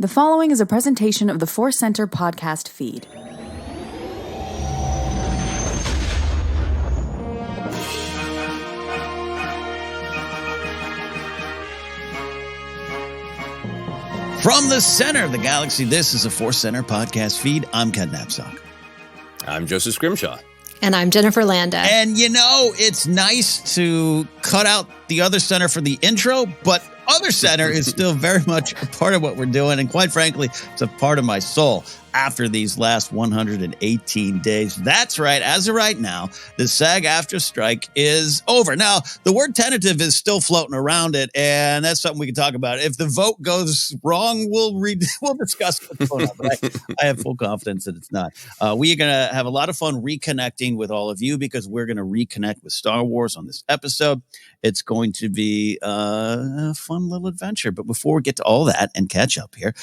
The following is a presentation of the Forcecenter podcast feed. From the center of the galaxy, this is a Forcecenter podcast feed. I'm Ken Napzok. I'm Joseph Scrimshaw. And I'm Jennifer Landa. And you know, it's nice to cut out the other center for the intro, but other center is still very much a part of what we're doing. And quite frankly, it's a part of my soul after these last 118 days. That's right. As of right now, the SAG-AFTRA strike is over. Now, the word tentative is still floating around it, and that's something we can talk about. If the vote goes wrong, we'll discuss what's going on. But I have full confidence that it's not. We are going to have a lot of fun reconnecting with all of you because we're going to reconnect with Star Wars on this episode. It's going to be a fun little adventure. But before we get to all that and catch up here,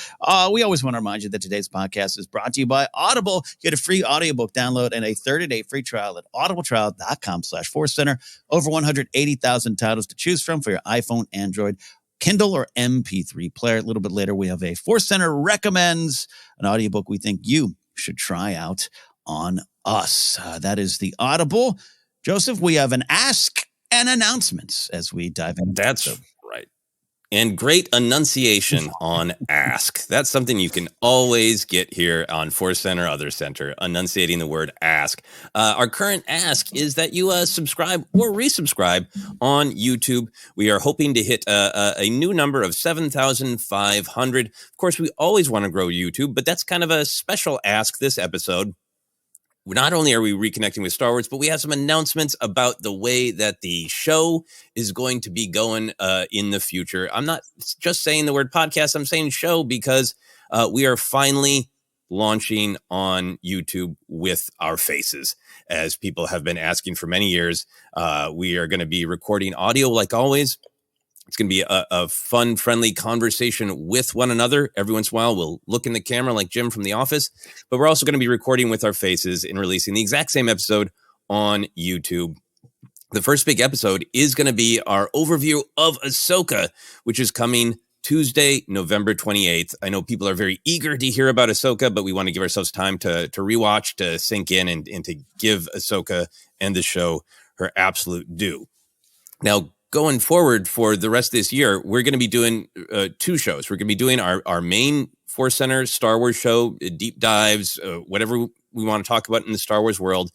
we always want to remind you that today's podcast is brought to you by Audible. Get a free audiobook download and a 30-day free trial at audibletrial.com/Forcecenter. Over 180,000 titles to choose from for your iPhone, Android, Kindle, or MP3 player. A little bit later, we have a Forcecenter Recommends, an audiobook we think you should try out on us. That is the Audible. Joseph, we have an Ask and announcements as we dive into. That's right. And great enunciation on ask. That's something you can always get here on Forcecenter, Other Center, enunciating the word ask. Our current ask is that you subscribe or resubscribe on YouTube. We are hoping to hit a new number of 7,500. Of course, we always want to grow YouTube, but that's kind of a special ask this episode. Not only are we reconnecting with Star Wars, but we have some announcements about the way that the show is going to be going in the future. I'm not just saying the word podcast, I'm saying show because we are finally launching on YouTube with our faces, as people have been asking for many years. We are going to be recording audio like always. It's going to be a fun, friendly conversation with one another. Every once in a while, we'll look in the camera like Jim from The Office, but we're also going to be recording with our faces and releasing the exact same episode on YouTube. The first big episode is going to be our overview of Ahsoka, which is coming Tuesday, November 28th. I know people are very eager to hear about Ahsoka, but we want to give ourselves time to rewatch, to sink in, and to give Ahsoka and the show her absolute due. Now, going forward for the rest of this year, we're going to be doing two shows. We're going to be doing our main Forcecenter Star Wars show, deep dives, whatever we want to talk about in the Star Wars world.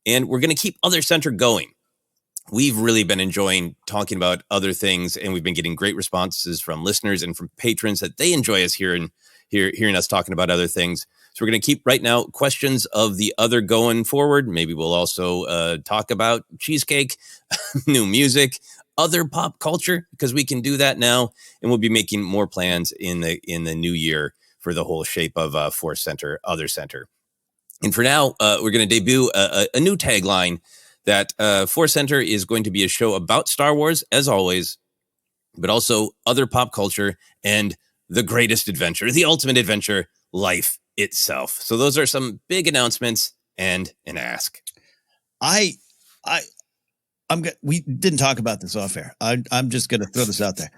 And we're going to keep Other Center going. We've really been enjoying talking about other things, and we've been getting great responses from listeners and from patrons that they enjoy us hearing us talking about other things. So we're going to keep right now questions of the other going forward. Maybe we'll also talk about cheesecake, new music, other pop culture, because we can do that now, and we'll be making more plans in the new year for the whole shape of Forcecenter, Other Center. And for now, we're going to debut a new tagline that Forcecenter is going to be a show about Star Wars, as always, but also other pop culture and the greatest adventure, the ultimate adventure, life itself. So those are some big announcements and an ask. We didn't talk about this off air. I'm just going to throw this out there.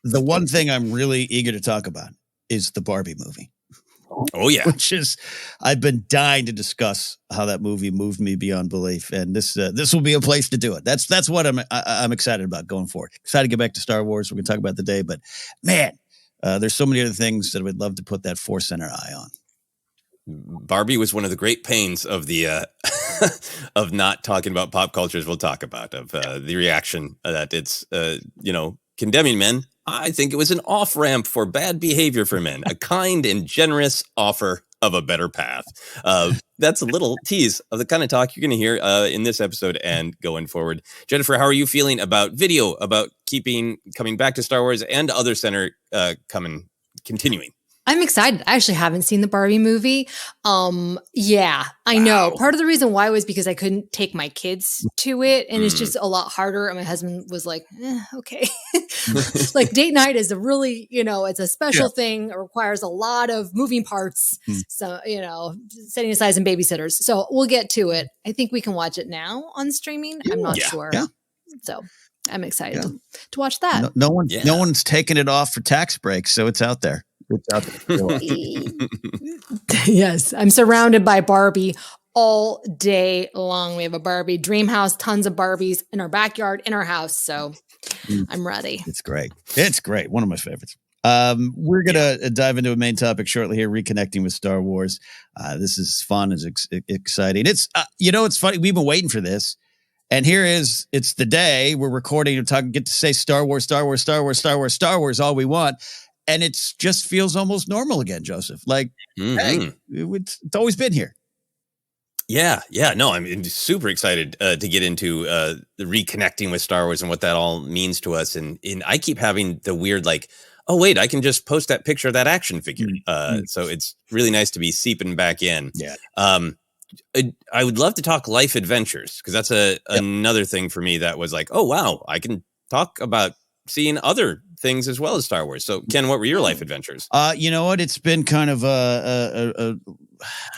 The one thing I'm really eager to talk about is the Barbie movie. Oh, yeah. Which is, I've been dying to discuss how that movie moved me beyond belief. And this will be a place to do it. That's what I'm excited about going forward. Excited to get back to Star Wars. We're going to talk about the day, but man, there's so many other things that I would love to put that Forcecenter eye on. Barbie was one of the great pains of the of not talking about pop cultures. We'll talk about of the reaction that it's condemning men. I think it was an off ramp for bad behavior for men, a kind and generous offer of a better path. That's a little tease of the kind of talk you're going to hear in this episode and going forward. Jennifer, how are you feeling about video, about coming back to Star Wars and Other Center continuing? I'm excited. I actually haven't seen the Barbie movie. Yeah, I know. Part of the reason why was because I couldn't take my kids to it, and it's just a lot harder. And my husband was like, okay. Like date night is a really, it's a special thing. It requires a lot of moving parts. So, setting aside some babysitters. So we'll get to it. I think we can watch it now on streaming. I'm not sure. Yeah. So I'm excited to watch that. No one's taking it off for tax breaks, so it's out there. It's out there. Yes, I'm surrounded by Barbie all day long. We have a Barbie dream house, tons of Barbies in our backyard, in our house. So I'm ready. It's great. It's great. One of my favorites. We're going to dive into a main topic shortly here, reconnecting with Star Wars. This is fun. It's exciting. It's, it's funny. We've been waiting for this. And it's the day we're recording and get to say Star Wars, Star Wars, Star Wars, Star Wars, Star Wars, all we want. And it just feels almost normal again, Joseph. Like, hey, it's always been here. Yeah. No, I'm super excited to get into the reconnecting with Star Wars and what that all means to us. And I keep having the weird, like, oh, wait, I can just post that picture of that action figure. So it's really nice to be seeping back in. Yeah. I would love to talk life adventures, because that's another thing for me that was like, oh, wow, I can talk about seeing other things as well as Star Wars. So, Ken, what were your life adventures? You know what? It's been kind of I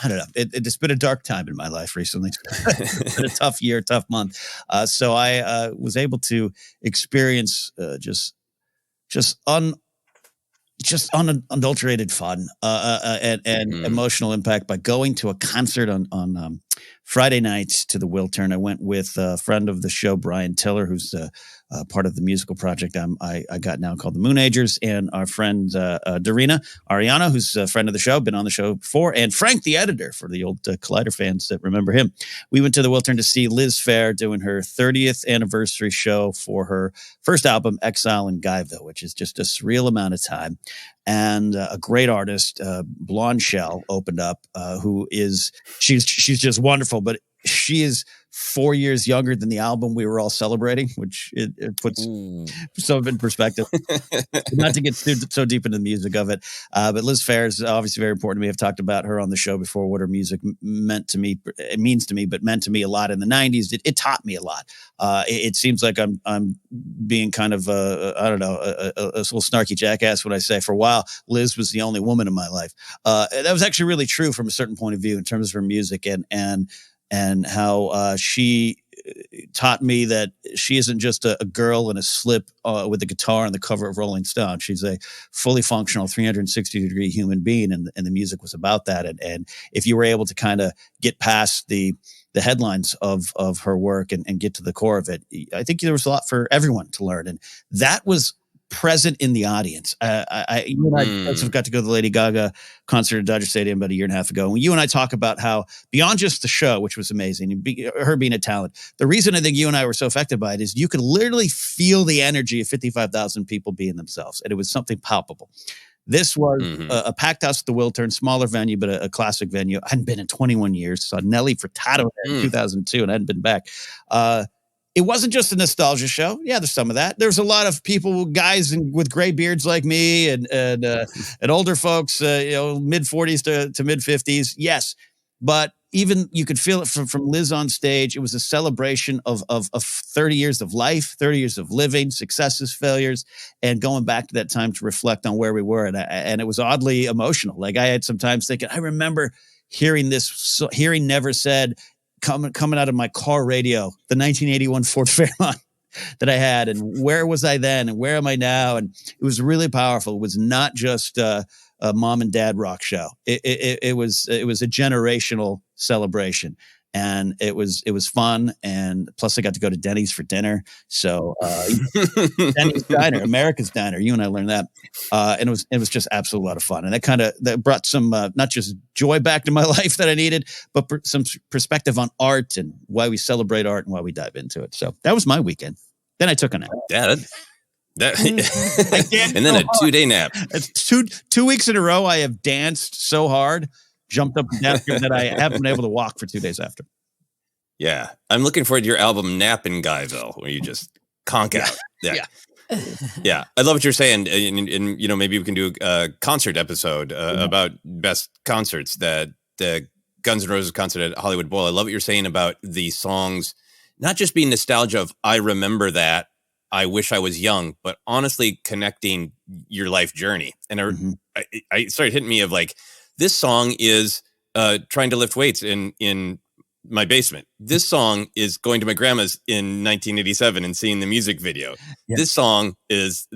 don't know. It's been a dark time in my life recently. It's been a tough year, tough month. So I was able to experience just unadulterated fun and emotional impact by going to a concert on Friday nights to the Wiltern. I went with a friend of the show, Brian Tiller, who's part of the musical project I got now called the Moonagers, and our friend Darina Ariana, who's a friend of the show, been on the show before, and Frank, the editor, for the old Collider fans that remember him. We went to the Wiltern to see Liz Phair doing her 30th anniversary show for her first album, Exile in Guyville, which is just a surreal amount of time. And a great artist, Blonde Shell, opened up, she's just wonderful, but she is 4 years younger than the album we were all celebrating, which it puts some of it in perspective. Not to get so deep into the music of it, but Liz Phair is obviously very important to me. I've talked about her on the show before, what her music meant to me. It means to me, but meant to me a lot in the 90s. It taught me a lot. It seems like I'm being kind of I don't know, a little snarky jackass when I say for a while Liz was the only woman in my life. That was actually really true from a certain point of view in terms of her music and how she taught me that she isn't just a girl in a slip with a guitar on the cover of Rolling Stone. She's a fully functional 360-degree human being, and the music was about that. And if you were able to kind of get past the headlines of her work and get to the core of it, I think there was a lot for everyone to learn. And that was present in the audience. You and I also got to go to the Lady Gaga concert at Dodger Stadium about a year and a half ago. And you and I talk about how beyond just the show, which was amazing, and her being a talent, the reason I think you and I were so affected by it is you could literally feel the energy of 55,000 people being themselves. And it was something palpable. This was a packed house at the Wiltern, smaller venue, but a classic venue. I hadn't been in 21 years. Saw Nelly Furtado in 2002 and I hadn't been back. It wasn't just a nostalgia show. Yeah, there's some of that. There's a lot of people, guys with gray beards like me and older folks, mid 40s to mid 50s. Yes. But even you could feel it from Liz on stage. It was a celebration of 30 years of life, 30 years of living, successes, failures, and going back to that time to reflect on where we were. And it was oddly emotional. Like I had some times thinking, I remember hearing Never Said coming out of my car radio, the 1981 Ford Fairmont that I had, and where was I then and where am I now? And it was really powerful. It was not just a mom and dad rock show. It was a generational celebration, and it was fun. And plus I got to go to Denny's for dinner. So Denny's Diner, America's Diner. You and I learned that. And it was just absolutely a lot of fun. And that brought some, not just joy back to my life that I needed, but some perspective on art and why we celebrate art and why we dive into it. So that was my weekend. Then I took a nap. Yeah. And then a 2-day nap. It's two weeks in a row. I have danced so hard, jumped up and down that I haven't been able to walk for 2 days after. Yeah. I'm looking forward to your album Nap in Guyville, where you just conk out. Yeah. Yeah. I love what you're saying. And maybe we can do a concert episode about best concerts, that the Guns N' Roses concert at Hollywood Bowl. I love what you're saying about the songs, not just being nostalgia of, I remember that, I wish I was young, but honestly connecting your life journey. And I started hitting me of like, this song is trying to lift weights in my basement. This song is going to my grandma's in 1987 and seeing the music video. Yeah. This song is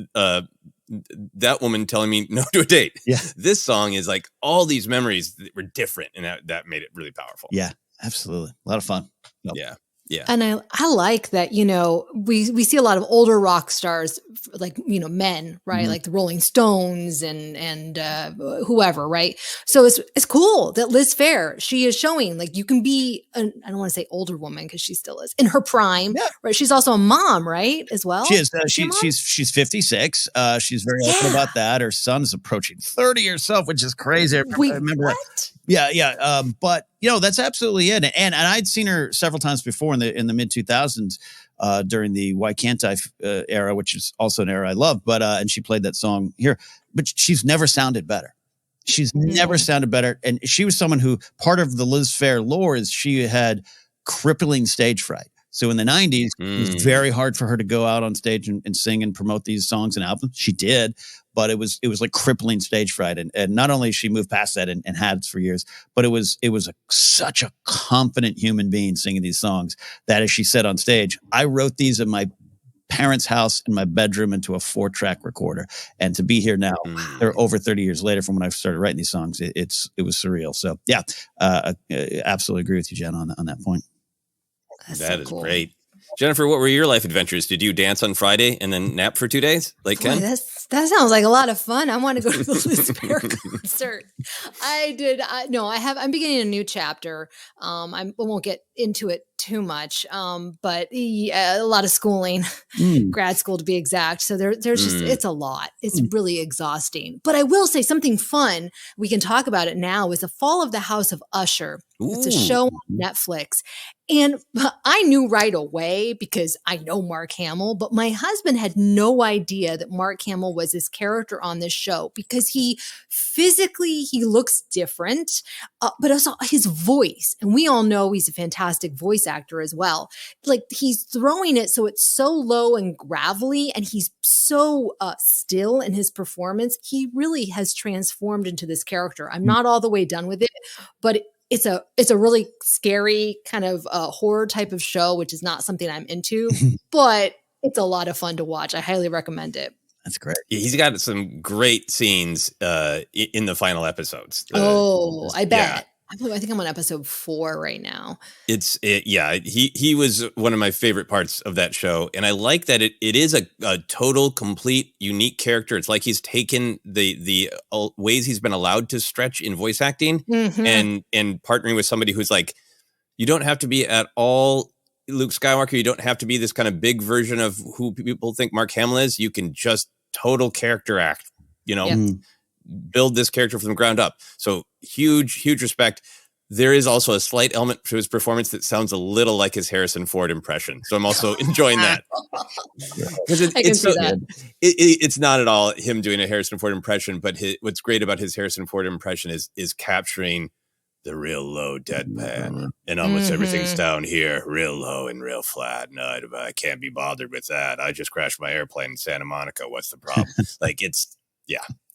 that woman telling me no to a date. Yeah. This song is like all these memories that were different, and that made it really powerful. Yeah, absolutely. A lot of fun. Nope. Yeah. Yeah. And I like that, we see a lot of older rock stars, like, men, right? Mm-hmm. Like the Rolling Stones and whoever, right? So it's cool that Liz Phair, she is showing like you can be, I don't want to say older woman because she still is in her prime, right? She's also a mom, right? As well. She is. She's 56. She's very open about that. Her son's approaching 30 herself, which is crazy. I remember that. Yeah. But that's absolutely it. And I'd seen her several times before in the mid 2000s during the Why Can't I era, which is also an era I love. But and she played that song here. But she's never sounded better. She's never sounded better. And she was someone who, part of the Liz Phair lore is she had crippling stage fright. So in the 90s, it was very hard for her to go out on stage and sing and promote these songs and albums. She did, but it was like crippling stage fright. And not only she moved past that and had for years, but it was such a confident human being singing these songs that, as she said on stage, I wrote these in my parents' house in my bedroom into a 4-track recorder. And to be here now, they're over 30 years later from when I started writing these songs. It was surreal. So yeah, I absolutely agree with you, Jen, on that point. That is cool. Great. Jennifer, what were your life adventures? Did you dance on Friday and then nap for 2 days like Ken? That sounds like a lot of fun. I want to go to the Liz Phair concert. I did. I'm beginning a new chapter. I won't get into it too much, but a lot of schooling, grad school to be exact. So there's just, it's a lot. It's really exhausting. But I will say something fun. We can talk about it now. Is The Fall of the House of Usher. It's a show on Netflix. And I knew right away because I know Mark Hamill, but my husband had no idea that Mark Hamill was this character on this show because he looks different, but also his voice. And we all know he's a fantastic voice actor as well. Like he's throwing it so it's so low and gravelly and he's so still in his performance. He really has transformed into this character. I'm not all the way done with it, but it's a really scary kind of horror type of show, which is not something I'm into, but it's a lot of fun to watch. I highly recommend it. That's great. Yeah, he's got some great scenes in the final episodes. I bet. Yeah. I think I'm on episode 4 right now. He was one of my favorite parts of that show. And I like that it is a total, complete, unique character. It's like he's taken the ways he's been allowed to stretch in voice acting and partnering with somebody who's like, you don't have to be at all Luke Skywalker. You don't have to be this kind of big version of who people think Mark Hamill is. You can just total character act, build this character from the ground up. So huge respect. There is also a slight element to his performance that sounds a little like his Harrison Ford impression. So I'm also enjoying that. It's not at all him doing a Harrison Ford impression, but what's great about his Harrison Ford impression is capturing the real low deadpan and almost everything's down here, real low and real flat. No, I can't be bothered with that. I just crashed my airplane in Santa Monica. What's the problem?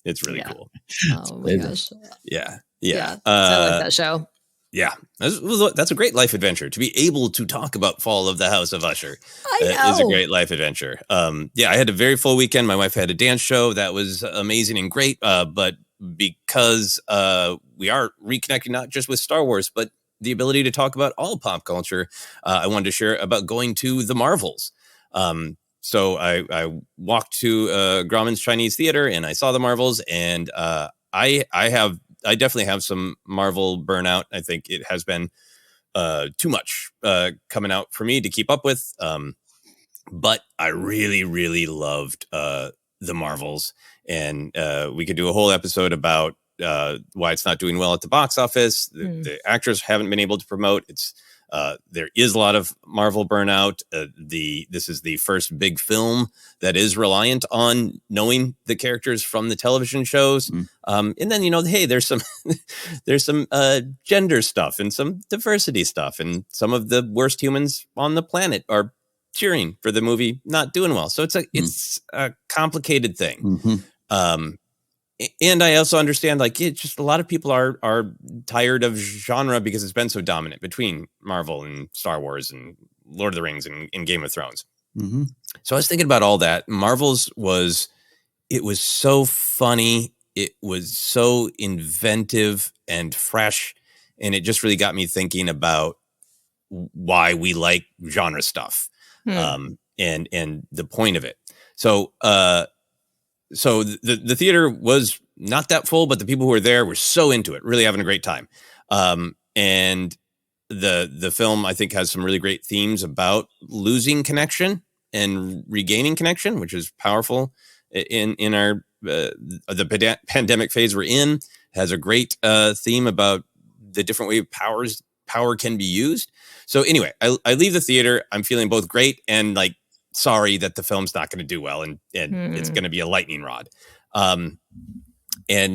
It's really cool. Oh my gosh. Yeah. I like that show. Yeah. That's a great life adventure. To be able to talk about Fall of the House of Usher is a great life adventure. I had a very full weekend. My wife had a dance show that was amazing and great. But because we are reconnecting not just with Star Wars, but the ability to talk about all pop culture, I wanted to share about going to the Marvels. So I walked to Grauman's Chinese Theater and I saw the Marvels, and I definitely have some Marvel burnout. I think it has been too much coming out for me to keep up with. But I really, really loved the Marvels, and we could do a whole episode about why it's not doing well at the box office. The actors haven't been able to promote. There is a lot of Marvel burnout. This is the first big film that is reliant on knowing the characters from the television shows. And then, hey, there's some gender stuff and some diversity stuff, and some of the worst humans on the planet are cheering for the movie not doing well. So it's a complicated thing. And I also understand, it's just a lot of people are tired of genre because it's been so dominant between Marvel and Star Wars and Lord of the Rings and Game of Thrones. So I was thinking about all that. Marvel's was it was so funny. It was so inventive and fresh. And it just really got me thinking about why we like genre stuff, and the point of it. So the theater was not that full, but the people who were there were so into it, really having a great time. And the film, I think, has some really great themes about losing connection and regaining connection, which is powerful in our the pandemic phase we're in. Has a great theme about the different way power can be used. So anyway, I leave the theater. I'm feeling both great and like sorry that the film's not going to do well, and it's going to be a lightning rod. And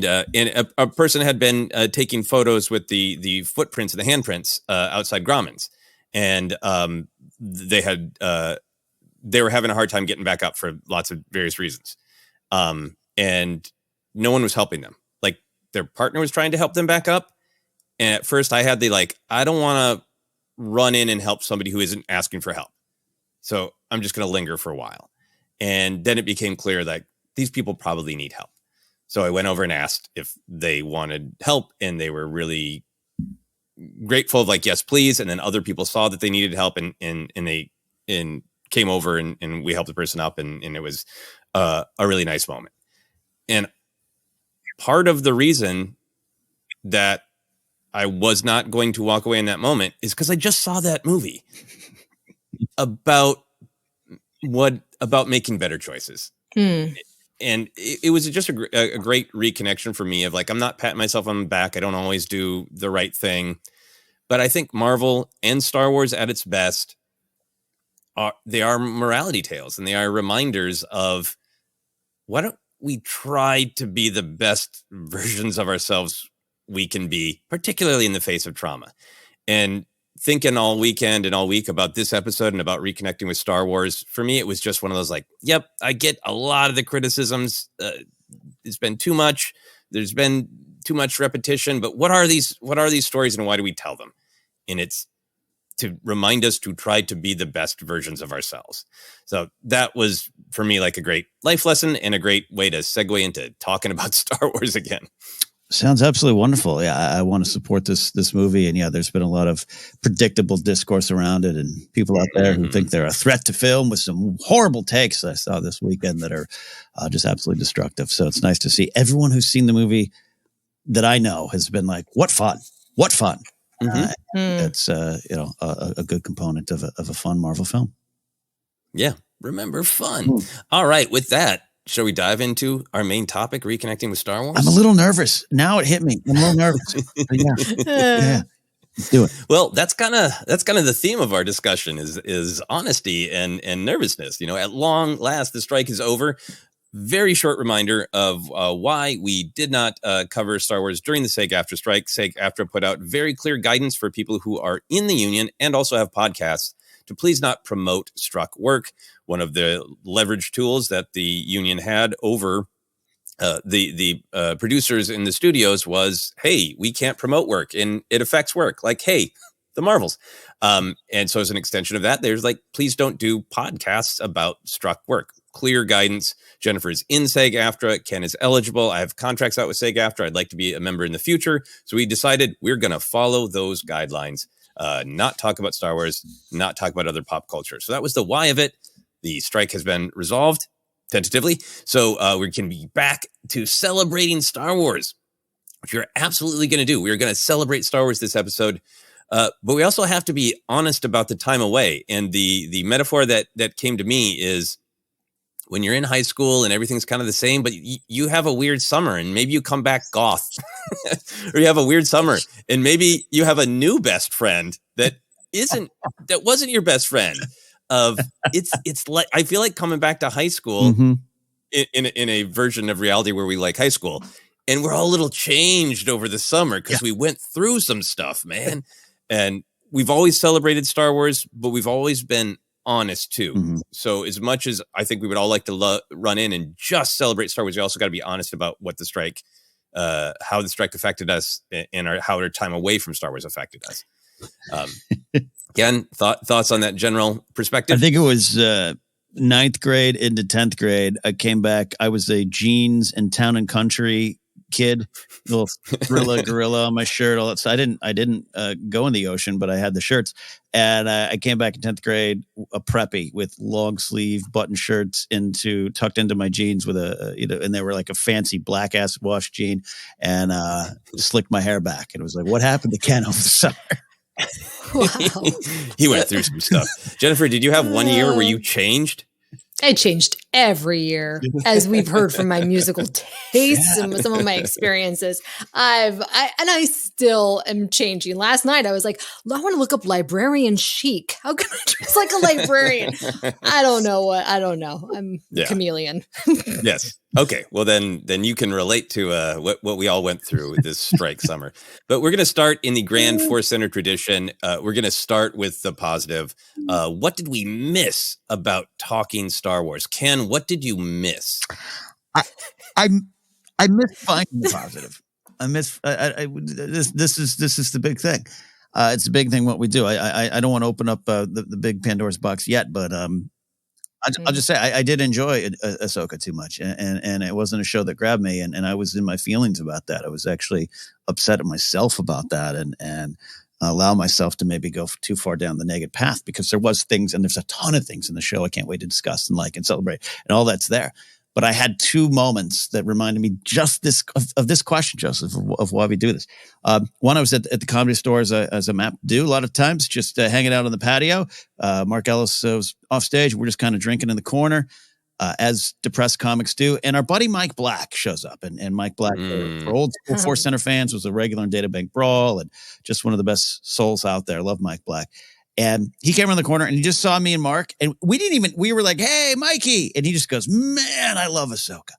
a person had been taking photos with the footprints and the handprints outside Grauman's, and they were having a hard time getting back up for lots of various reasons, and no one was helping them. Like their partner was trying to help them back up, and at first I had I don't want to run in and help somebody who isn't asking for help, so I'm just going to linger for a while. And then it became clear that these people probably need help. So I went over and asked if they wanted help, and they were really grateful, like, yes, please. And then other people saw that they needed help, and they came over and we helped the person up, and it was a really nice moment. And part of the reason that I was not going to walk away in that moment is because I just saw that movie about making better choices. And it was just a great reconnection for me of like, I'm not patting myself on the back. I don't always do the right thing. But I think Marvel and Star Wars at its best, they are morality tales, and they are reminders of why don't we try to be the best versions of ourselves we can be, particularly in the face of trauma. And thinking all weekend and all week about this episode and about reconnecting with Star Wars, for me, it was just one of those like, yep, I get a lot of the criticisms. It's been too much. There's been too much repetition. But what are these stories, and why do we tell them? And it's to remind us to try to be the best versions of ourselves. So that was, for me, like a great life lesson and a great way to segue into talking about Star Wars again. Sounds absolutely wonderful. Yeah, I want to support this movie. And yeah, there's been a lot of predictable discourse around it, and people out there who think they're a threat to film with some horrible takes I saw this weekend that are just absolutely destructive. So it's nice to see everyone who's seen the movie that I know has been like, what fun. It's a good component of a fun Marvel film. Yeah, remember fun. All right, with that, shall we dive into our main topic, reconnecting with Star Wars? I'm a little nervous. Now it hit me. I'm a little nervous. Yeah. Let's do it. Well, that's kind of the theme of our discussion is honesty and nervousness. At long last, the strike is over. Very short reminder of why we did not cover Star Wars during the SAG-AFTRA strike. SAG-AFTRA put out very clear guidance for people who are in the union and also have podcasts to please not promote struck work. One of the leverage tools that the union had over the producers in the studios was, hey, we can't promote work and it affects work. Like, hey, the Marvels. And so as an extension of that, there's like, please don't do podcasts about struck work. Clear guidance. Jennifer is in SAG-AFTRA. Ken is eligible. I have contracts out with SAG-AFTRA. I'd like to be a member in the future. So we decided we're going to follow those guidelines, not talk about Star Wars, not talk about other pop culture. So that was the why of it. The strike has been resolved tentatively. So we can be back to celebrating Star Wars, which we're absolutely going to do. We're going to celebrate Star Wars this episode. But we also have to be honest about the time away. And the metaphor that came to me is when you're in high school and everything's kind of the same, but you have a weird summer and maybe you come back goth or you have a weird summer and maybe you have a new best friend that wasn't your best friend. It's like, I feel like coming back to high school in a version of reality where we like high school, and we're all a little changed over the summer because we went through some stuff, man. And we've always celebrated Star Wars, but we've always been honest too. So as much as I think we would all like to run in and just celebrate Star Wars, we also got to be honest about what the strike, how the strike affected us, and how our time away from Star Wars affected us. Ken, thoughts on that general perspective? I think it was ninth grade into 10th grade, I came back. I was a jeans and Town and Country kid, little gorilla on my shirt, all that. So I didn't go in the ocean, but I had the shirts. And I came back in 10th grade, a preppy with long sleeve button shirts tucked into my jeans with and they were like a fancy black ass wash jean, and slicked my hair back. And it was like, what happened to Ken over the summer? Wow. He went through some stuff. Jennifer, did you have one year where you changed? I changed every year, as we've heard from my musical tastes and some of my experiences. I still am changing. Last night I was like, I want to look up librarian chic. How can I dress like a librarian? I don't know. I'm a chameleon. Yes. Okay. Well, then you can relate to what we all went through this strike summer. But we're going to start in the grand Forcecenter tradition. We're going to start with the positive. What did we miss about talking Star Wars? Ken, what did you miss? I miss finding the positive. I miss this is the big thing. It's a big thing what we do. I don't want to open up the big Pandora's box yet, but I'll just say I did enjoy Ahsoka too much, and it wasn't a show that grabbed me, and I was in my feelings about that. I was actually upset at myself about that, and allow myself to maybe go too far down the negative path, because there was things, and there's a ton of things in the show I can't wait to discuss and like and celebrate, and all that's there. But I had two moments that reminded me just of this question, Joseph, of why we do this. One, I was at the Comedy Store as I'm apt to do a lot of times, just hanging out on the patio. Mark Ellis was off stage. We're just kind of drinking in the corner, as depressed comics do. And our buddy Mike Black shows up. And Mike Black, for old school Forcecenter fans, was a regular in Databank Brawl and just one of the best souls out there. Love Mike Black. And he came around the corner and he just saw me and Mark, and we were like, "Hey, Mikey." And he just goes, "Man, I love Ahsoka."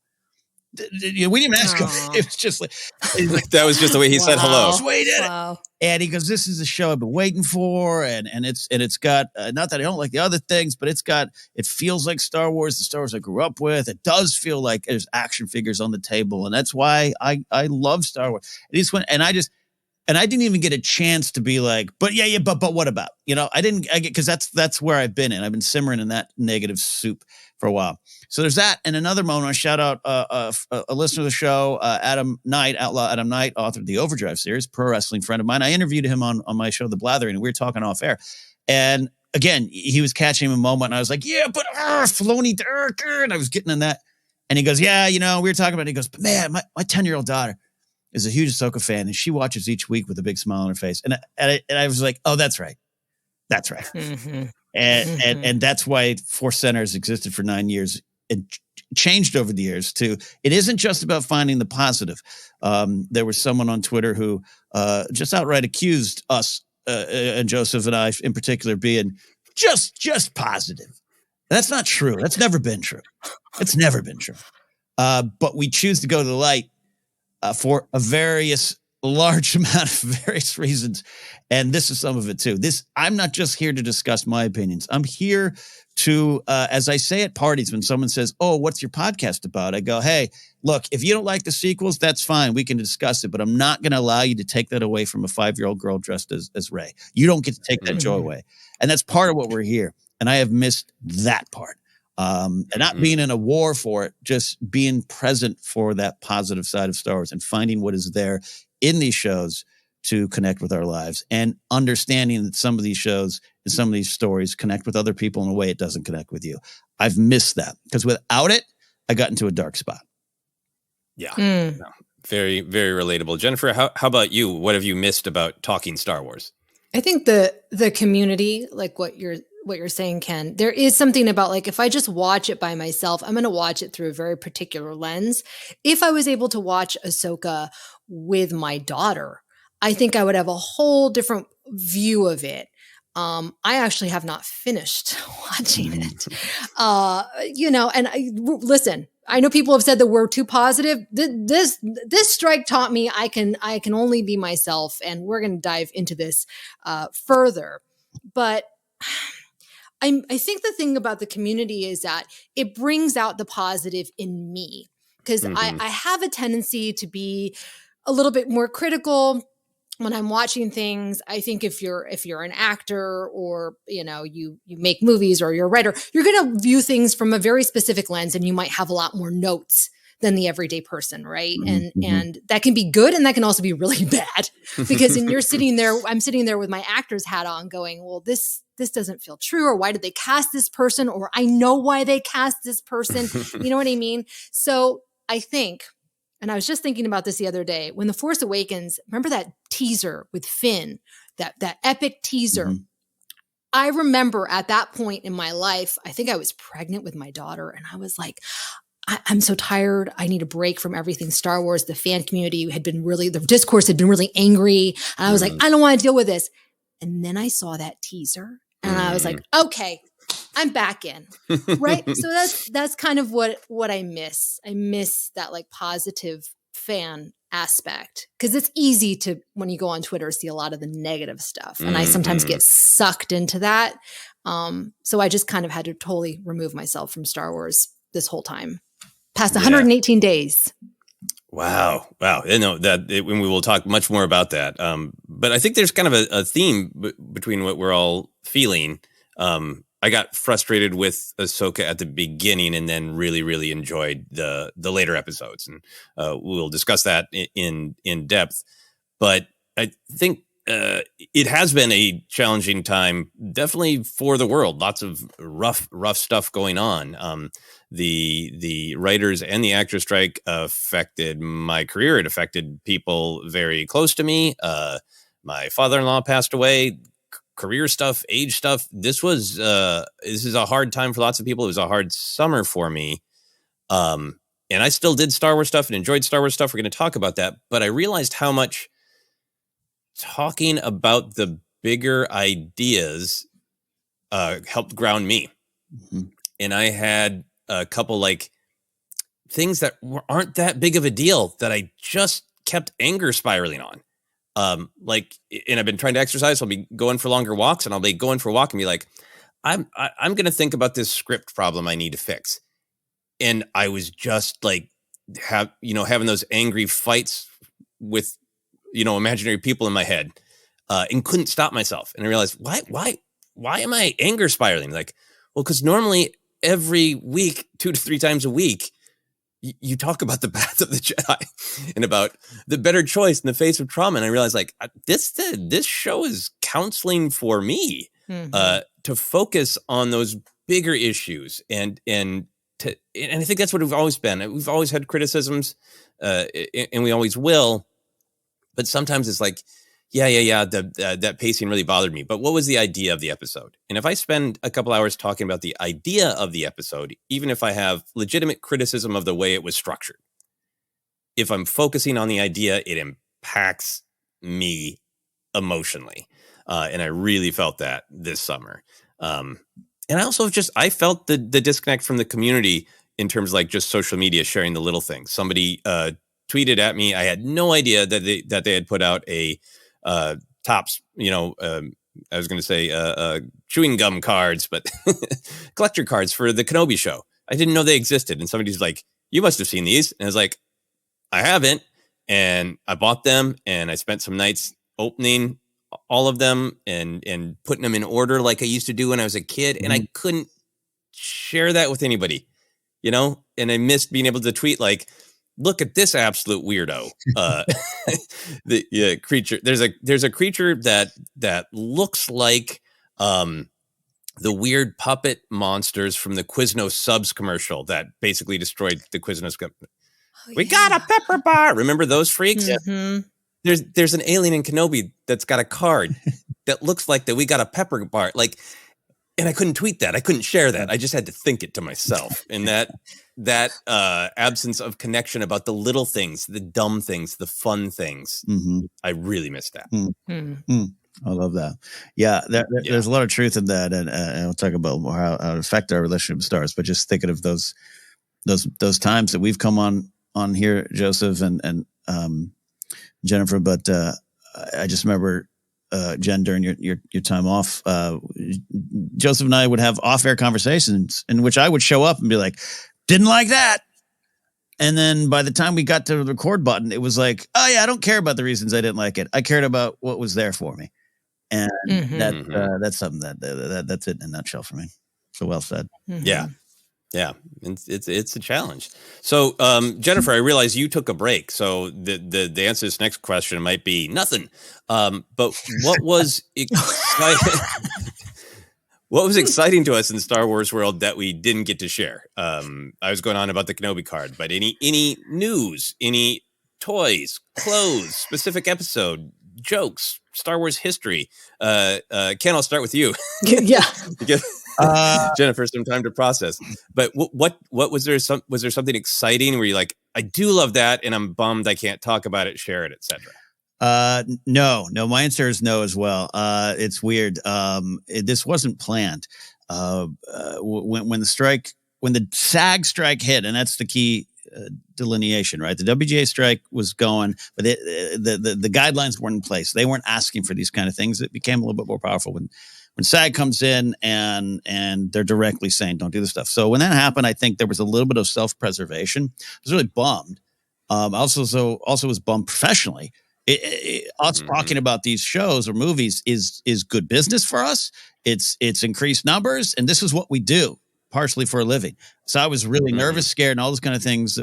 We didn't even ask him. It was just like that was just the way he said hello. Wow. And he goes, "This is a show I've been waiting for." And it's got, not that I don't like the other things, but it feels like Star Wars, the Star Wars I grew up with. It does feel like there's action figures on the table. And that's why I love Star Wars. And he just went, and I didn't even get a chance to be like, but what about? Because that's where I've been in. I've been simmering in that negative soup for a while. So there's that. And another moment, I shout out a listener of the show, Adam Knight, Outlaw Adam Knight, author of the Overdrive series, pro wrestling friend of mine. I interviewed him on my show, The Blathering, and we were talking off air. And again, he was catching a moment, and I was like, "Yeah, but Filoni, and I was getting in that. And he goes, "Yeah, we were talking about it." He goes, "But man, my 10-year-old daughter is a huge Ahsoka fan, and she watches each week with a big smile on her face." And I was like, "Oh, that's right. That's right." Mm-hmm. And that's why Forcecenter has existed for 9 years and changed over the years too. It isn't just about finding the positive. There was someone on Twitter who just outright accused us, and Joseph and I in particular, being just positive. That's not true. That's never been true. It's never been true. But we choose to go to the light for a large amount of various reasons. And this is some of it too. I'm not just here to discuss my opinions. I'm here to, as I say at parties, when someone says, "Oh, what's your podcast about?" I go, "Hey, look, if you don't like the sequels, that's fine. We can discuss it, but I'm not going to allow you to take that away from a 5-year-old girl dressed as Rey. You don't get to take that joy away." And that's part of what we're here. And I have missed that part. And not being in a war for it, just being present for that positive side of Star Wars and finding what is there in these shows to connect with our lives, and understanding that some of these shows and some of these stories connect with other people in a way it doesn't connect with you. I've missed that, because without it, I got into a dark spot. Yeah. No, very, very relatable. Jennifer, how about you? What have you missed about talking Star Wars? I think the community, like what you're saying, Ken, there is something about, like, if I just watch it by myself, I'm going to watch it through a very particular lens. If I was able to watch Ahsoka with my daughter, I think I would have a whole different view of it. I actually have not finished watching it. Listen, I know people have said that we're too positive. This strike taught me I can only be myself, and we're going to dive into this further. But I think the thing about the community is that it brings out the positive in me, because I have a tendency to be a little bit more critical, when I'm watching things, I think if you're an actor or, you make movies or you're a writer, you're going to view things from a very specific lens, and you might have a lot more notes than the everyday person. Right. Mm-hmm. And that can be good. And that can also be really bad, because I'm sitting there with my actor's hat on going, well, this doesn't feel true. Or why did they cast this person? Or I know why they cast this person. You know what I mean? So I think, and I was just thinking about this the other day, when The Force Awakens, remember that teaser with Finn, that epic teaser. Mm-hmm. I remember at that point in my life, I think I was pregnant with my daughter, and I was like, I'm so tired. I need a break from everything Star Wars. The fan community the discourse had been really angry. And I was like, I don't want to deal with this. And then I saw that teaser and I was like, okay, I'm back in. Right. So that's kind of what I miss. I miss that like positive fan aspect, because it's easy to, when you go on Twitter, see a lot of the negative stuff. And I sometimes get sucked into that. So I just kind of had to totally remove myself from Star Wars this whole time. Past 118 days. Wow. And we will talk much more about that. But I think there's kind of a theme between what we're all feeling. I got frustrated with Ahsoka at the beginning, and then really, really enjoyed the later episodes. And we'll discuss that in depth. But I think it has been a challenging time, definitely for the world. Lots of rough stuff going on. The writers and the actor strike affected my career. It affected people very close to me. My father-in-law passed away. Career stuff, age stuff. This is a hard time for lots of people. It was a hard summer for me. And I still did Star Wars stuff and enjoyed Star Wars stuff. We're going to talk about that. But I realized how much talking about the bigger ideas helped ground me. Mm-hmm. And I had a couple like things that aren't that big of a deal that I just kept anger spiraling on. And I've been trying to exercise. So I'll be going for longer walks, and I'll be going for a walk and be like, I'm going to think about this script problem I need to fix. And I was just like, having those angry fights with, imaginary people in my head, and couldn't stop myself. And I realized, why am I anger spiraling? Like, well, because normally every week, 2 to 3 times a week, you talk about the path of the Jedi and about the better choice in the face of trauma. And I realized, like, this show is counseling for me, to focus on those bigger issues. And I think that's what we've always been. We've always had criticisms, and we always will. But sometimes it's like, that pacing really bothered me. But what was the idea of the episode? And if I spend a couple hours talking about the idea of the episode, even if I have legitimate criticism of the way it was structured, if I'm focusing on the idea, it impacts me emotionally. And I really felt that this summer. And I also I felt the disconnect from the community in terms of like just social media sharing the little things. Somebody tweeted at me. I had no idea that they had put out a Topps, I was going to say chewing gum cards, but collector cards for the Kenobi show. I didn't know they existed. And somebody's like, you must have seen these. And I was like, I haven't. And I bought them, and I spent some nights opening all of them and putting them in order like I used to do when I was a kid. Mm-hmm. And I couldn't share that with anybody, and I missed being able to tweet like, look at this absolute weirdo. The creature. There's a creature that looks like the weird puppet monsters from the Quiznos Subs commercial that basically destroyed the Quiznos company. Oh, we got a pepper bar. Remember those freaks? Mm-hmm. There's an alien in Kenobi that's got a card that looks like that we got a pepper bar. Like, and I couldn't tweet that. I couldn't share that. I just had to think it to myself. And that absence of connection about the little things, the dumb things, the fun things. Mm-hmm. I really missed that. Mm-hmm. I love that. Yeah, there's a lot of truth in that, and we'll talk about more how it affects our relationship with stars. But just thinking of those times that we've come on here, Joseph and Jennifer. But I just remember, Jen, during your time off, Joseph and I would have off-air conversations in which I would show up and be like, didn't like that. And then by the time we got to the record button, it was like, oh yeah, I don't care about the reasons I didn't like it. I cared about what was there for me. And that's something that's it in a nutshell for me. So well said. Yeah. Yeah, it's a challenge. So, Jennifer, I realize you took a break. So the answer to this next question might be nothing. But what was what was exciting to us in the Star Wars world that we didn't get to share? I was going on about the Kenobi card, but any news, any toys, clothes, specific episode, jokes, Star Wars history? Ken, I'll start with you. Yeah. Because Jennifer, some time to process. But what was there? Was there something exciting where you're like, I do love that, and I'm bummed I can't talk about it, share it, etc. No. My answer is no as well. It's weird. This wasn't planned. When the SAG strike hit, and that's the key delineation, right? The WGA strike was going, but the guidelines weren't in place. They weren't asking for these kind of things. It became a little bit more powerful when SAG comes in and they're directly saying, don't do this stuff. So when that happened, I think there was a little bit of self-preservation. I was really bummed. Also was bummed professionally. Us talking about these shows or movies is good business for us. It's increased numbers, and this is what we do partially for a living. So I was really nervous, scared, and all those kind of things,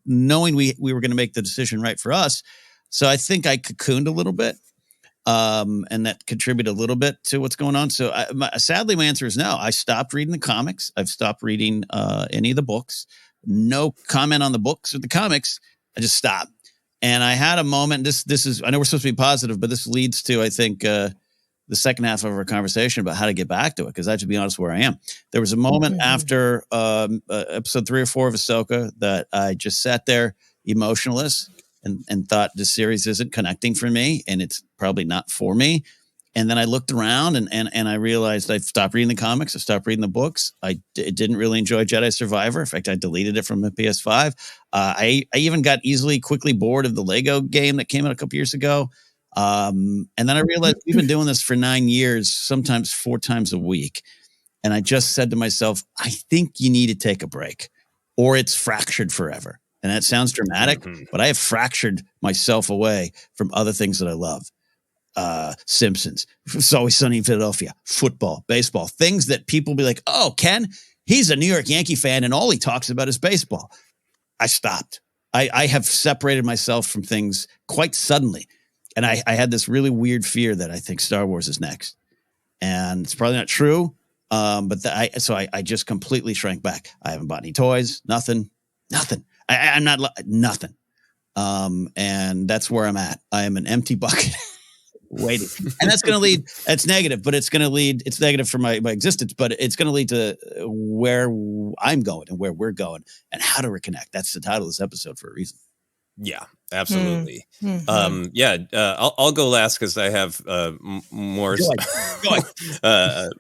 knowing we were going to make the decision right for us. So I think I cocooned a little bit. And that contributed a little bit to what's going on. So sadly, my answer is no. I stopped reading the comics. I've stopped reading any of the books. No comment on the books or the comics. I just stopped. And I had a moment. This is, I know we're supposed to be positive, but this leads to, I think, the second half of our conversation about how to get back to it. Because I have to be honest where I am. There was a moment after episode 3 or 4 of Ahsoka that I just sat there emotionless and thought this series isn't connecting for me, and it's probably not for me. And then I looked around and I realized I stopped reading the comics. I stopped reading the books. I didn't really enjoy Jedi Survivor. In fact, I deleted it from the PS5. I even got quickly bored of the Lego game that came out a couple years ago. And then I realized we've been doing this for 9 years, sometimes 4 times a week. And I just said to myself, I think you need to take a break or it's fractured forever. And that sounds dramatic, but I have fractured myself away from other things that I love. Simpsons, It's Always Sunny in Philadelphia, football, baseball, things that people be like, oh, Ken, he's a New York Yankee fan and all he talks about is baseball. I stopped. I have separated myself from things quite suddenly. And I had this really weird fear that I think Star Wars is next. And it's probably not true, but I just completely shrank back. I haven't bought any toys, nothing. I'm not nothing. And that's where I'm at. I am an empty bucket waiting. And that's going to lead, that's negative, but it's negative for my existence, but it's going to lead to where I'm going and where we're going and how to reconnect. That's the title of this episode for a reason. Yeah, absolutely. I'll go last because I have more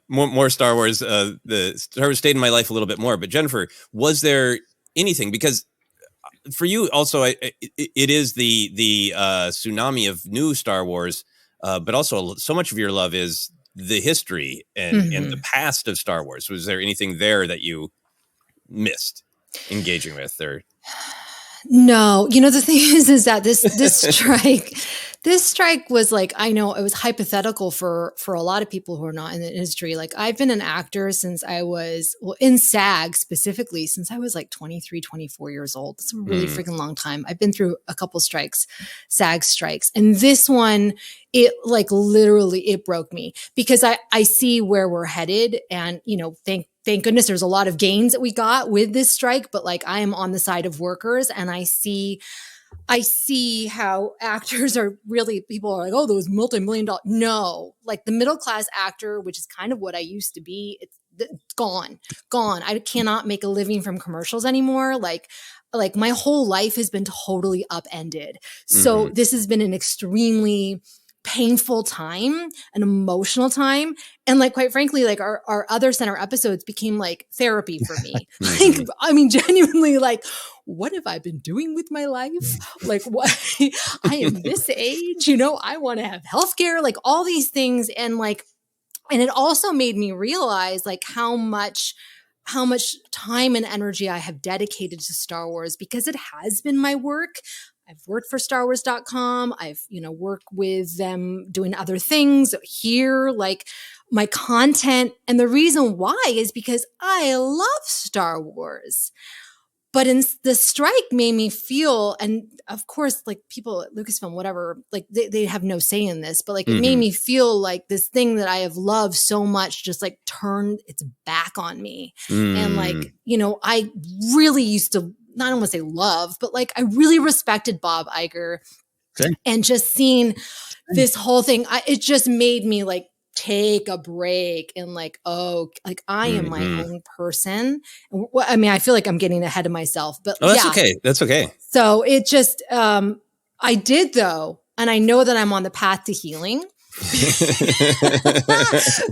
more Star Wars. The Star Wars stayed in my life a little bit more. But Jennifer, was there anything, because for you also it is the tsunami of new Star Wars, but also so much of your love is the history and the past of Star Wars. Was there anything there that you missed engaging with, or? No, the thing is that this strike was like, I know it was hypothetical for a lot of people who are not in the industry. Like, I've been an actor since I was, in SAG specifically, since I was like 23, 24 years old. It's a really freaking long time. I've been through a couple strikes, SAG strikes. And this one, it like literally, it broke me because I see where we're headed, and, thank goodness there's a lot of gains that we got with this strike, but like, I am on the side of workers, and I see how actors are really, people are like, oh, those multi-million-dollar. No, like the middle-class actor, which is kind of what I used to be, it's gone. I cannot make a living from commercials anymore. Like my whole life has been totally upended. So this has been an extremely painful time, an emotional time. And like, quite frankly, like our other center episodes became like therapy for me. Like, I mean, genuinely, like, what have I been doing with my life? Like, what? I am this age, I want to have healthcare, like all these things. And it also made me realize like how much how much time and energy I have dedicated to Star Wars, because it has been my work. I've worked for StarWars.com. I've, worked with them doing other things here, like my content. And the reason why is because I love Star Wars. But the strike made me feel, and of course, like people at Lucasfilm, whatever, like they have no say in this, but like it made me feel like this thing that I have loved so much just like turned its back on me. And like, I really used to, not I want to say love, but like I really respected Bob Iger. Okay. And just seeing this whole thing, it just made me like take a break and like, I am my own person. I mean, I feel like I'm getting ahead of myself, but that's okay. That's okay. So it just, I did though. And I know that I'm on the path to healing because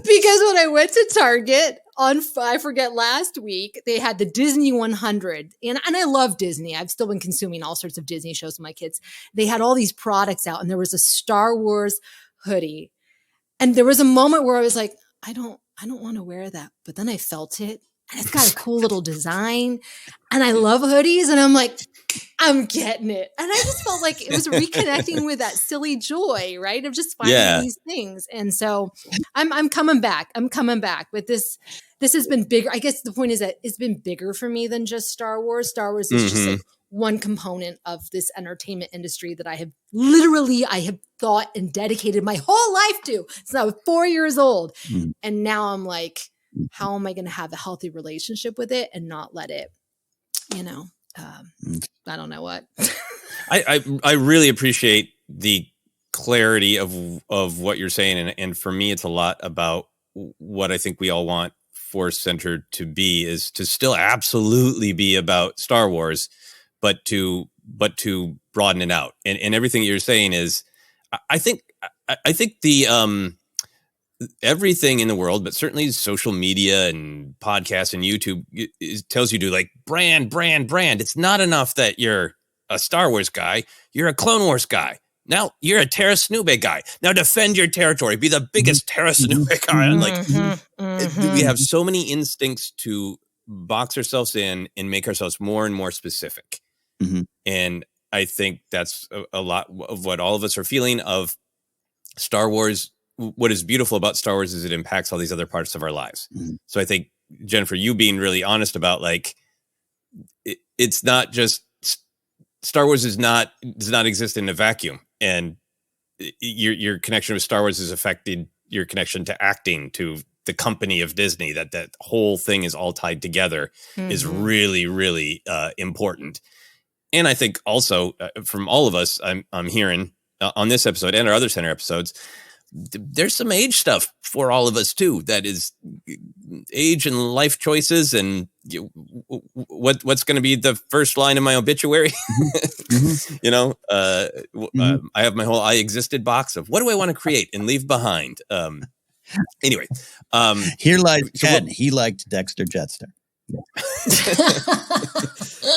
when I went to Target I forget last week, they had the Disney 100 and I love Disney. I've still been consuming all sorts of Disney shows with my kids. They had all these products out and there was a Star Wars hoodie. And there was a moment where I was like, I don't want to wear that. But then I felt it and it's got a cool little design and I love hoodies. And I'm like, I'm getting it. And I just felt like it was reconnecting with that silly joy, right? Of just finding these things. And so I'm coming back. But this has been bigger. I guess the point is that it's been bigger for me than just Star Wars. Star Wars is just like one component of this entertainment industry that I have thought and dedicated my whole life to since I was 4 years old. And now I'm like, how am I going to have a healthy relationship with it and not let it, I don't know what. I really appreciate the clarity of what you're saying. And for me, it's a lot about what I think we all want Forcecenter to be, is to still absolutely be about Star Wars, but to broaden it out. And everything you're saying is, I think the everything in the world, but certainly social media and podcasts and YouTube tells you to like brand. It's not enough that you're a Star Wars guy. You're a Clone Wars guy. Now you're a Terra Snube guy. Now defend your territory. Be the biggest Terra Snube guy. And like, we have so many instincts to box ourselves in and make ourselves more and more specific. And I think that's a lot of what all of us are feeling of Star Wars. What is beautiful about Star Wars is it impacts all these other parts of our lives. So I think, Jennifer, you being really honest about like, it's not just Star Wars does not exist in a vacuum, and your connection with Star Wars has affected your connection to acting, to the company of Disney. That whole thing is all tied together is really, really important. And I think also from all of us, I'm hearing on this episode and our other center episodes, there's some age stuff for all of us too. That is age and life choices, and what's going to be the first line of my obituary. I have my whole "I existed" box of what do I want to create and leave behind. Anyway, here lies Ken. He liked Dexter Jetster,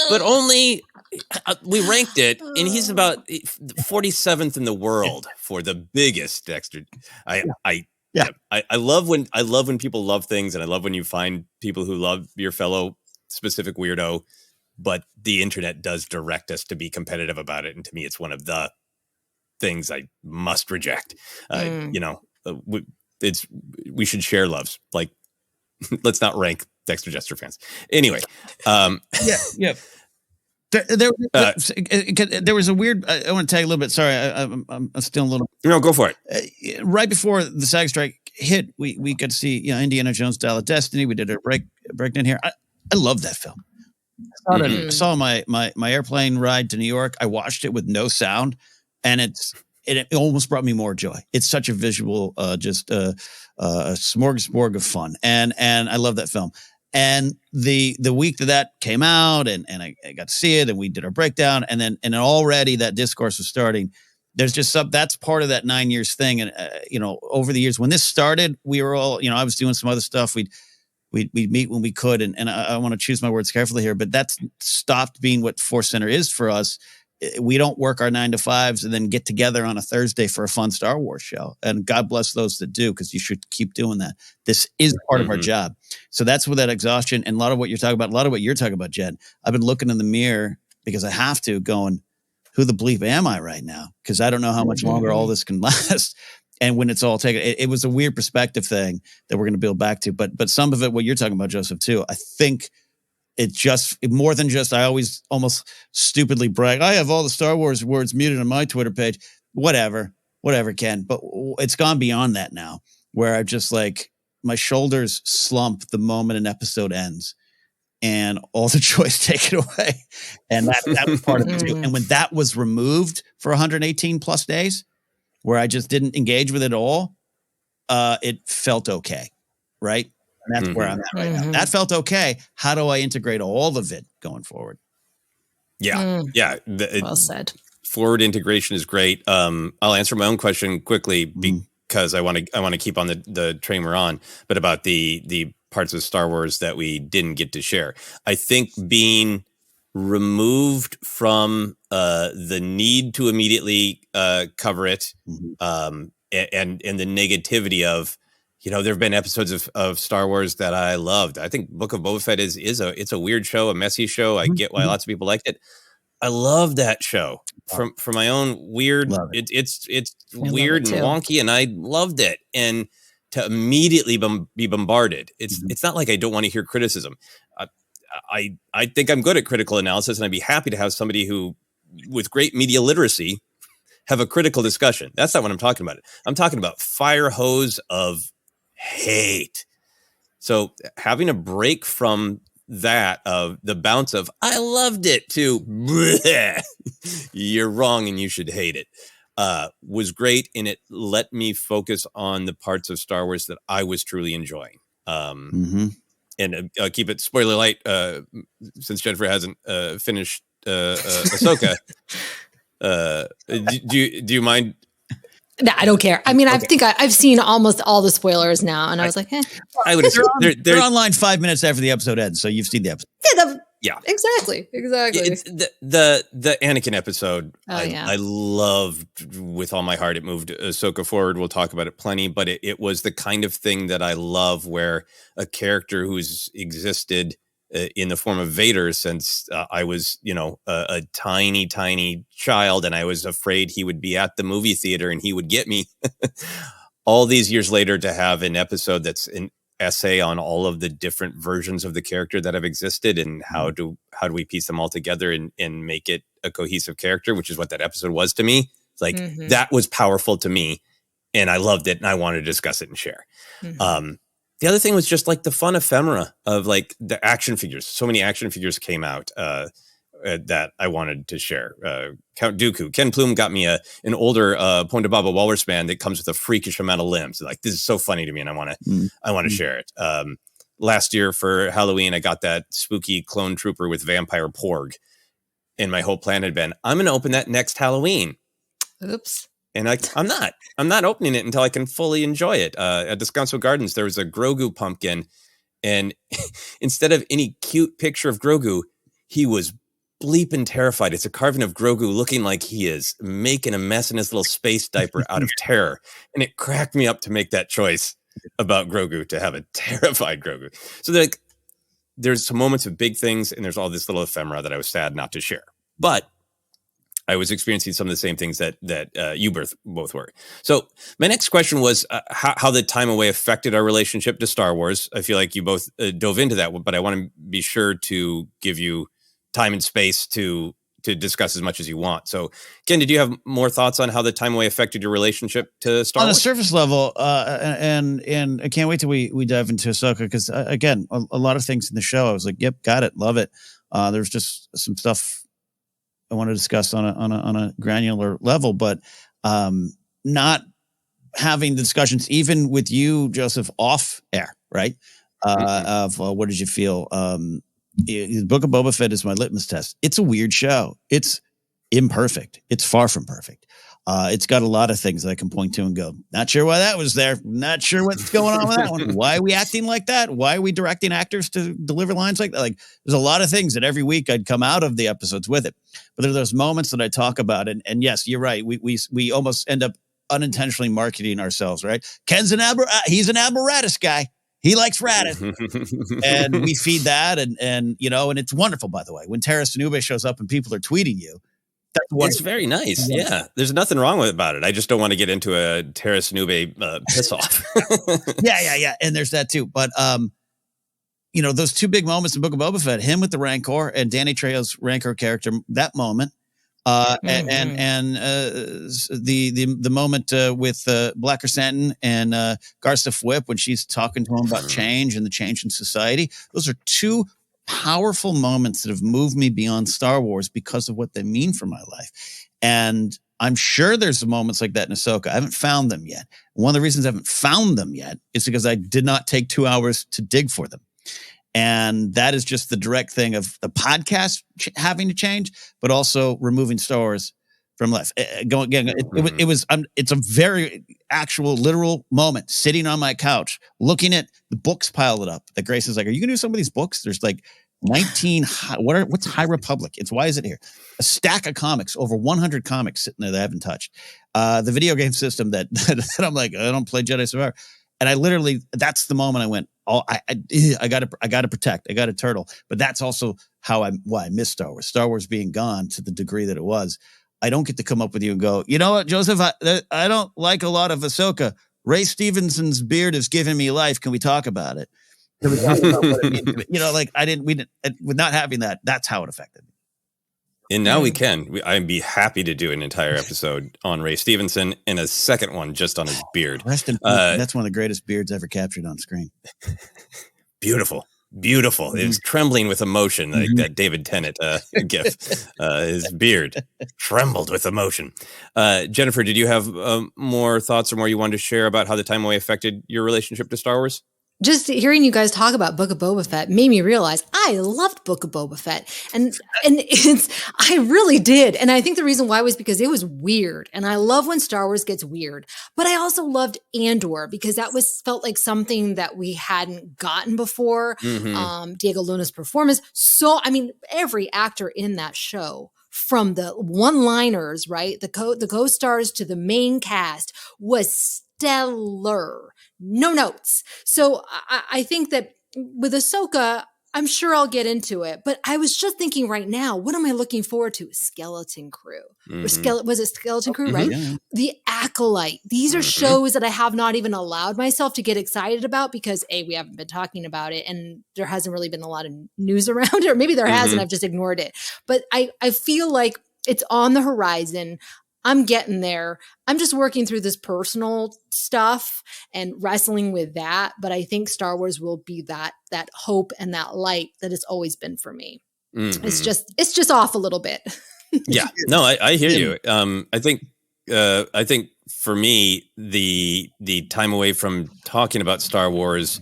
but only. We ranked it, and he's about 47th in the world for the biggest Dexter. I love when people love things, and I love when you find people who love your fellow specific weirdo. But the internet does direct us to be competitive about it, and to me, it's one of the things I must reject. We should share loves. Like, let's not rank Dexter Jester fans. Anyway, yeah. There was a weird. I want to tag a little bit. Sorry, I'm still a little. No, go for it. Right before the SAG strike hit, we got to see Indiana Jones: Dial of Destiny. We did a breakdown here. I love that film. I saw my airplane ride to New York. I watched it with no sound, and it almost brought me more joy. It's such a visual, just a smorgasbord of fun, and I love that film. And the week that came out, and I got to see it, and we did our breakdown, and already that discourse was starting. There's just that's part of that 9 years thing, and over the years when this started, we were all I was doing some other stuff. We'd meet when we could, and I want to choose my words carefully here, but that's stopped being what Forcecenter is for us. we don't work our 9 to 5s and then get together on a Thursday for a fun Star Wars show. And God bless those that do, because you should keep doing that. This is part of our job. So that's where that exhaustion and a lot of what you're talking about, a lot of what you're talking about, Jen. I've been looking in the mirror because I have to, going, who the bleep am I right now? Because I don't know how much longer all this can last. And when it's all taken, it was a weird perspective thing that we're going to build back to. But some of it, what you're talking about, Joseph, too, I think it just more than just, I always almost stupidly brag, I have all the Star Wars words muted on my Twitter page. Whatever, Ken. But it's gone beyond that now, where I just like, my shoulders slump the moment an episode ends and all the joy's taken away. And that was part of it too. And when that was removed for 118 plus days, where I just didn't engage with it at all, it felt okay, right? And that's where I'm at right now. That felt okay. How do I integrate all of it going forward? Yeah. Well said. Forward integration is great. I'll answer my own question quickly because I want to keep on the train we're on, but about the parts of Star Wars that we didn't get to share. I think being removed from the need to immediately cover it, and the negativity of, there have been episodes of Star Wars that I loved. I think Book of Boba Fett it's a weird show, a messy show. I get why lots of people liked it. I love that show from my own weird. It's weird and wonky, and I loved it. And to immediately be bombarded, it's not like I don't want to hear criticism. I think I'm good at critical analysis, and I'd be happy to have somebody who, with great media literacy, have a critical discussion. That's not what I'm talking about. I'm talking about fire hose of hate. So having a break from that, of the bounce of I loved it to bleh, you're wrong and you should hate it, was great, and it let me focus on the parts of Star Wars that I was truly enjoying. And keep it spoiler light, since Jennifer hasn't finished Ahsoka. Do you mind? No, I don't care. I mean, okay. I think I've seen almost all the spoilers now, and I was like, I would assume they're online 5 minutes after the episode ends, so you've seen the episode. Yeah, exactly. It's the Anakin episode. I loved with all my heart. It moved Ahsoka forward. We'll talk about it plenty, but it was the kind of thing that I love, where a character who's existed in the form of Vader since I was, a tiny, tiny child, and I was afraid he would be at the movie theater and he would get me. All these years later, to have an episode that's an essay on all of the different versions of the character that have existed, and how do we piece them all together and make it a cohesive character, which is what that episode was to me. It's like, that was powerful to me, and I loved it, and I wanted to discuss it and share. The other thing was just like the fun ephemera of like the action figures. So many action figures came out that I wanted to share. Count Dooku. Ken Plume got me an older Ponte Baba Walrus band that comes with a freakish amount of limbs. Like, this is so funny to me, and I want to share it. Last year for Halloween, I got that spooky clone trooper with vampire porg, and my whole plan had been, I'm going to open that next Halloween. Oops. And I'm not opening it until I can fully enjoy it. At Descanso Gardens, there was a Grogu pumpkin, and instead of any cute picture of Grogu, he was bleeping terrified. It's a carving of Grogu looking like he is making a mess in his little space diaper out of terror. And it cracked me up to make that choice about Grogu, to have a terrified Grogu. So there's some moments of big things, and there's all this little ephemera that I was sad not to share. But I was experiencing some of the same things that you both were. So my next question was how the time away affected our relationship to Star Wars. I feel like you both dove into that, but I want to be sure to give you time and space to discuss as much as you want. So, Ken, did you have more thoughts on how the time away affected your relationship to Star Wars? On a surface level, and I can't wait till we dive into Ahsoka, because again, a lot of things in the show, I was like, yep, got it, love it. There's just some stuff I want to discuss on a granular level, but not having the discussions, even with you, Joseph, off air, right? Of what did you feel? The Book of Boba Fett is my litmus test. It's a weird show. It's imperfect. It's far from perfect. It's got a lot of things that I can point to and go, not sure why that was there. Not sure what's going on with that one. Why are we acting like that? Why are we directing actors to deliver lines like that? Like, there's a lot of things that every week I'd come out of the episodes with it. But there are those moments that I talk about. And yes, you're right. We almost end up unintentionally marketing ourselves, right? Ken's he's an apparatus guy. He likes Radis. And we feed that. And it's wonderful, by the way, when Tara Sinube shows up and people are tweeting you. It's very nice. Yeah. There's nothing wrong about it. I just don't want to get into a Tara Sinube piss off. Yeah. And there's that too. But, those two big moments in Book of Boba Fett, him with the Rancor and Danny Trejo's Rancor character, that moment, and the moment with Black Chrysanthemum and Garsa Fwip when she's talking to him about change and the change in society. Those are two powerful moments that have moved me beyond Star Wars because of what they mean for my life. And I'm sure there's moments like that in Ahsoka. I haven't found them yet. One of the reasons I haven't found them yet is because I did not take 2 hours to dig for them. And that is just the direct thing of the podcast having to change, but also removing Star Wars from life. It's a very actual, literal moment sitting on my couch, looking at the books piled up that Grace is like, are you going to do some of these books? There's like 19, what's High Republic? Why is it here? A stack of comics, over 100 comics sitting there that I haven't touched. The video game system that I'm like, I don't play Jedi Survivor. And I literally, that's the moment I went, I got to protect. I got to turtle. But that's also why I miss Star Wars. Star Wars being gone to the degree that it was. I don't get to come up with you and go, you know what, Joseph, I don't like a lot of Ahsoka. Ray Stevenson's beard is giving me life. Can we talk about it? Can we talk about what it means? With not having that, that's how it affected me. And now we can. I'd be happy to do an entire episode on Ray Stevenson and a second one just on his beard. Rest in peace. That's one of the greatest beards ever captured on screen. Beautiful. Mm-hmm. It was trembling with emotion, like that David Tennant gif. His beard trembled with emotion. Jennifer, did you have more thoughts or more you wanted to share about how the time away affected your relationship to Star Wars? Just hearing you guys talk about Book of Boba Fett made me realize I loved Book of Boba Fett. And I really did. And I think the reason why was because it was weird. And I love when Star Wars gets weird. But I also loved Andor because that felt like something that we hadn't gotten before. Diego Luna's performance. So, every actor in that show, from the one-liners, right? The co-stars to the main cast was stellar. No notes. So I think that with Ahsoka, I'm sure I'll get into it. But I was just thinking right now, what am I looking forward to? Skeleton Crew. Was it Skeleton Crew, right? Yeah. The Acolyte. These are shows that I have not even allowed myself to get excited about because A, we haven't been talking about it and there hasn't really been a lot of news around it. Or maybe there has and I've just ignored it. But I feel like it's on the horizon. I'm getting there. I'm just working through this personal stuff and wrestling with that. But I think Star Wars will be that hope and that light that it's always been for me. It's just off a little bit. Yeah, no, I hear you. I think for me, the time away from talking about Star Wars,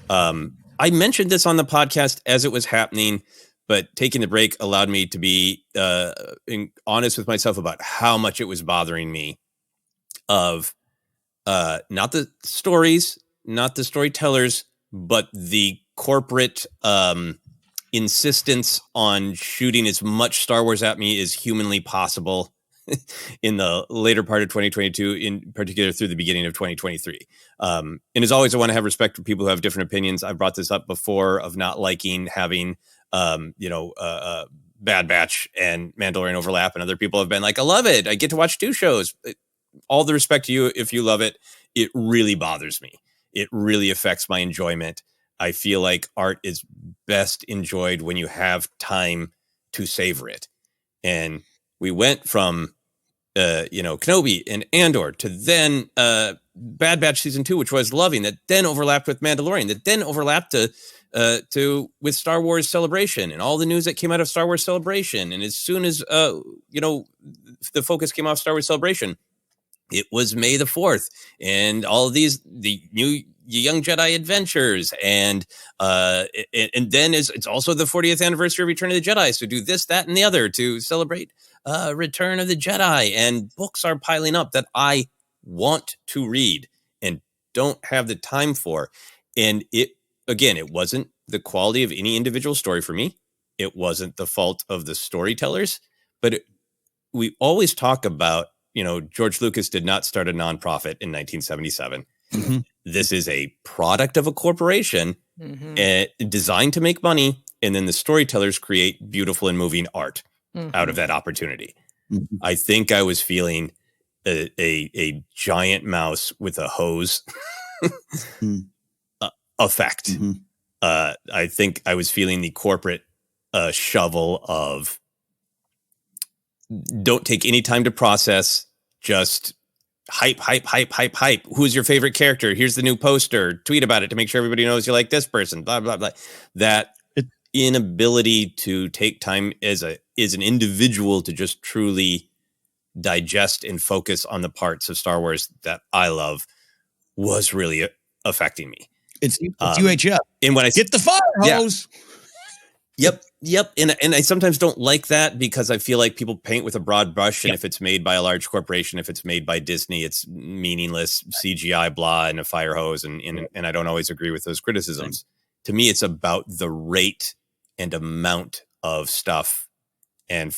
I mentioned this on the podcast as it was happening. But taking the break allowed me to be honest with myself about how much it was bothering me of not the stories, not the storytellers, but the corporate insistence on shooting as much Star Wars at me as humanly possible in the later part of 2022, in particular through the beginning of 2023. And as always, I want to have respect for people who have different opinions. I've brought this up before of not liking having Bad Batch and Mandalorian overlap, and other people have been like, I love it. I get to watch 2 shows. All the respect to you if you love it. It really bothers me. It really affects my enjoyment. I feel like art is best enjoyed when you have time to savor it. And we went from Kenobi and Andor to then Bad Batch season 2, which was loving, that then overlapped with Mandalorian, that then overlapped with Star Wars Celebration and all the news that came out of Star Wars Celebration. And as soon as the focus came off Star Wars Celebration, it was May the 4th and all of these, the new Young Jedi Adventures. And then it's also the 40th anniversary of Return of the Jedi. So do this, that, and the other to celebrate Return of the Jedi. And books are piling up that I want to read and don't have the time for. And it wasn't the quality of any individual story for me. It wasn't the fault of the storytellers, but we always talk about, George Lucas did not start a nonprofit in 1977. Mm-hmm. This is a product of a corporation designed to make money. And then the storytellers create beautiful and moving art out of that opportunity. Mm-hmm. I think I was feeling a giant mouse with a hose effect. Mm-hmm. I think I was feeling the corporate shovel of don't take any time to process, just hype. Who's your favorite character? Here's the new poster. Tweet about it to make sure everybody knows you like this person. Blah, blah, blah. That inability to take time as an individual to just truly digest and focus on the parts of Star Wars that I love was really affecting me. It's UHF. And when I get the fire hose. Yep. And I sometimes don't like that because I feel like people paint with a broad brush. And if it's made by a large corporation, if it's made by Disney, it's meaningless CGI blah and a fire hose. And I don't always agree with those criticisms. To me, it's about the rate and amount of stuff and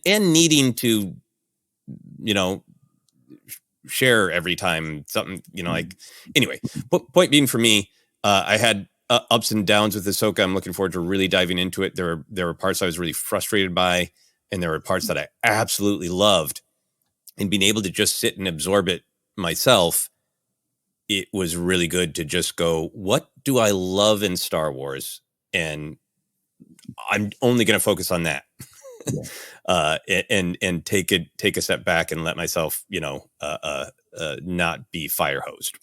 needing to, share every time something, anyway, point being for me, I had ups and downs with Ahsoka. I'm looking forward to really diving into it. There were parts I was really frustrated by, and there were parts that I absolutely loved. And being able to just sit and absorb it myself, it was really good to just go, what do I love in Star Wars? And I'm only going to focus on that. And take a step back and let myself, not be fire hosed.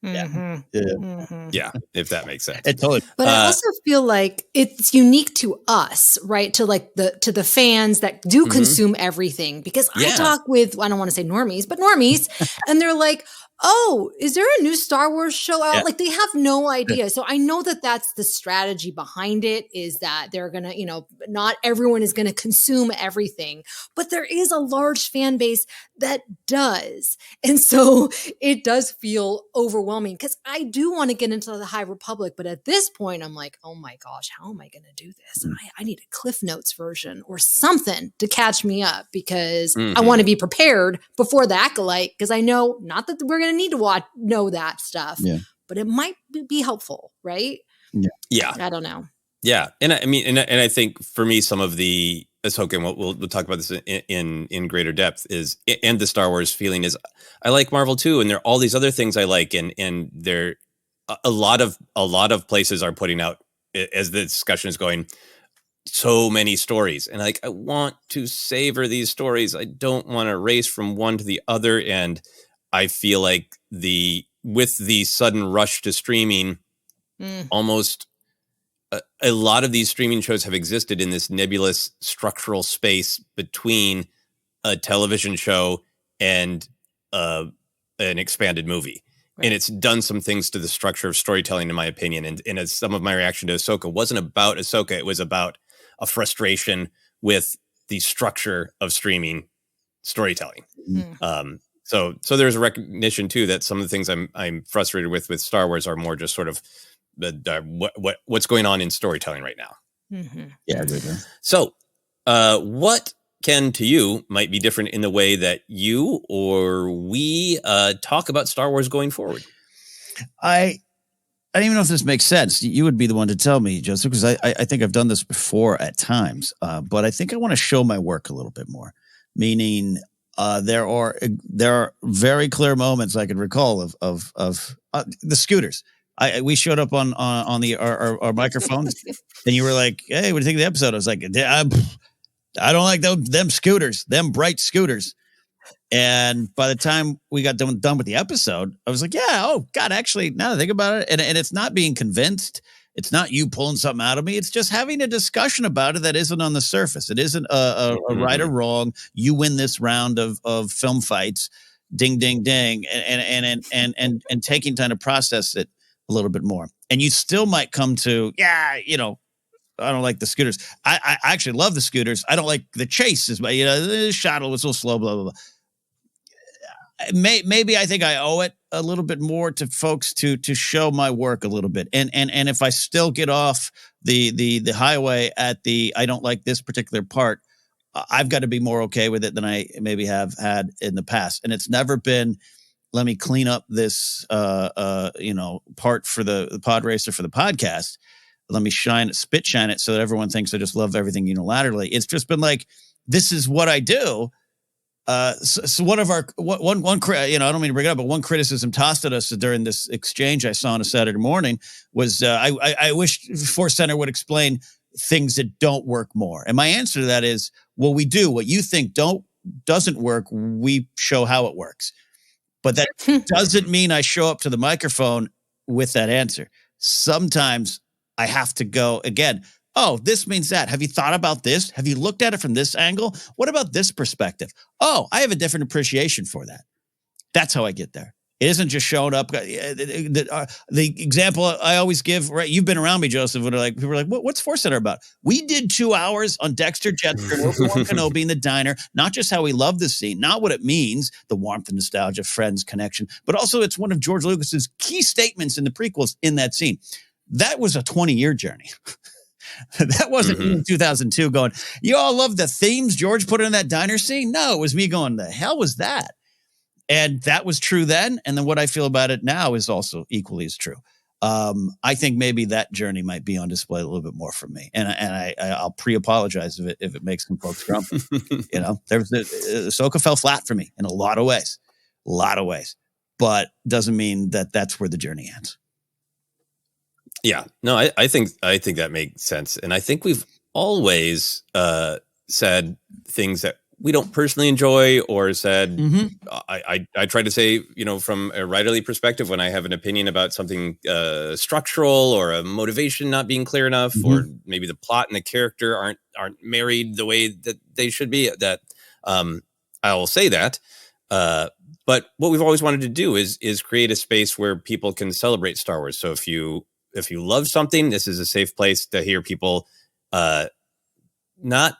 If that makes sense. Totally. But I also feel like it's unique to us, right? To the fans that do consume everything. Because I talk with, I don't want to say normies, but normies, and they're like, oh, is there a new Star Wars show out? Like they have no idea. So I know that that's the strategy behind it, is that they're going to, not everyone is going to consume everything, but there is a large fan base that does. And so it does feel overwhelming because I do want to get into the High Republic. But at this point, I'm like, oh my gosh, how am I going to do this? I need a Cliff Notes version or something to catch me up because I want to be prepared before the Acolyte, because I know not that we're going to need to know that stuff, but it might be helpful, right? Yeah. I don't know. Yeah. And I mean, and I think for me, some of the Ahsoka, and we'll talk about this in greater depth, is, and the Star Wars feeling is, I like Marvel too, and there are all these other things I like, and there a lot of places are putting out, as the discussion is going, so many stories, and I want to savor these stories. I don't want to race from one to the other, and I feel like with the sudden rush to streaming, almost a lot of these streaming shows have existed in this nebulous structural space between a television show and an expanded movie. Right. And it's done some things to the structure of storytelling, in my opinion. And as some of my reaction to Ahsoka wasn't about Ahsoka, it was about a frustration with the structure of streaming storytelling. So there's a recognition too that some of the things I'm frustrated with Star Wars are more just sort of what's going on in storytelling right now. Yeah, good. So, what, Ken, to you might be different in the way that you or we talk about Star Wars going forward? I don't even know if this makes sense. You would be the one to tell me, Joseph, because I think I've done this before at times, but I think I want to show my work a little bit more. Meaning, there are very clear moments I can recall of the scooters. We showed up on our microphones, and you were like, "Hey, what do you think of the episode?" I was like, "I don't like them scooters, them bright scooters." And by the time we got done with the episode, I was like, "Yeah, oh God, actually, now that I think about it, and it's not being convinced, It's not you pulling something out of me. It's just having a discussion about it that isn't on the surface. It isn't a right or wrong. You win this round of film fights. Ding, ding, ding, and taking time to process it a little bit more. And you still might come to, I don't like the scooters. I actually love the scooters. I don't like the chases, but the shuttle was so slow, blah, blah, blah. Maybe I think I owe it a little bit more to folks to show my work a little bit. And if I still get off the highway at the, I don't like this particular part, I've got to be more okay with it than I maybe have had in the past. And it's never been, let me clean up this, part for the pod racer for the podcast. Let me spit shine it so that everyone thinks I just love everything unilaterally. It's just been like, this is what I do. So one of our one I don't mean to bring it up, but one criticism tossed at us during this exchange I saw on a Saturday morning was I wish Forcecenter would explain things that don't work more. And my answer to that is, well, we do. What you think doesn't work, we show how it works. But that doesn't mean I show up to the microphone with that answer. Sometimes I have to go again. Oh, this means that. Have you thought about this? Have you looked at it from this angle? What about this perspective? Oh, I have a different appreciation for that. That's how I get there. It isn't just showing up. The example I always give, right? You've been around me, Joseph. When people are like, what's Forcecenter about? We did 2 hours on Dexter Jettster and Obi-Wan Kenobi in the diner. Not just how we love the scene, not what it means, the warmth and nostalgia, friends, connection, but also it's one of George Lucas's key statements in the prequels in that scene. That was a 20-year journey. That wasn't me in 2002 going, you all love the themes George put in that diner scene? No, it was me going, the hell was that? And that was true then. And then what I feel about it now is also equally as true. I think maybe that journey might be on display a little bit more for me. And I'll pre-apologize if it makes some folks grumpy. Ahsoka fell flat for me in a lot of ways, but doesn't mean that that's where the journey ends. Yeah, no, I think that makes sense. And I think we've always said things that we don't personally enjoy, or said, I try to say, from a writerly perspective, when I have an opinion about something structural or a motivation not being clear enough, or maybe the plot and the character aren't married the way that they should be, that I will say that. But what we've always wanted to do is create a space where people can celebrate Star Wars. So if you love something, this is a safe place to hear people not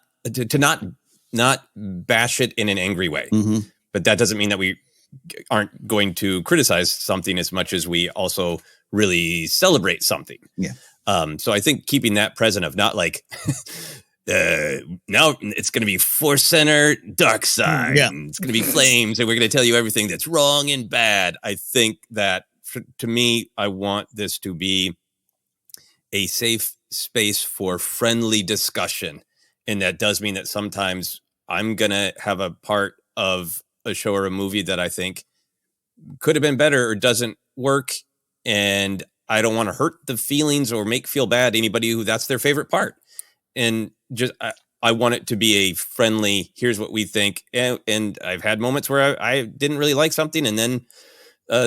bash it in an angry way. But that doesn't mean that we aren't going to criticize something as much as we also really celebrate something. Yeah. So I think keeping that present of not like, now it's going to be Forcecenter, dark side. Yeah. It's going to be flames, and we're going to tell you everything that's wrong and bad. I think that to me, I want this to be a safe space for friendly discussion. And that does mean that sometimes I'm going to have a part of a show or a movie that I think could have been better or doesn't work. And I don't want to hurt the feelings or make feel bad anybody who that's their favorite part. And just, I want it to be a friendly, here's what we think. And I've had moments where I didn't really like something. And then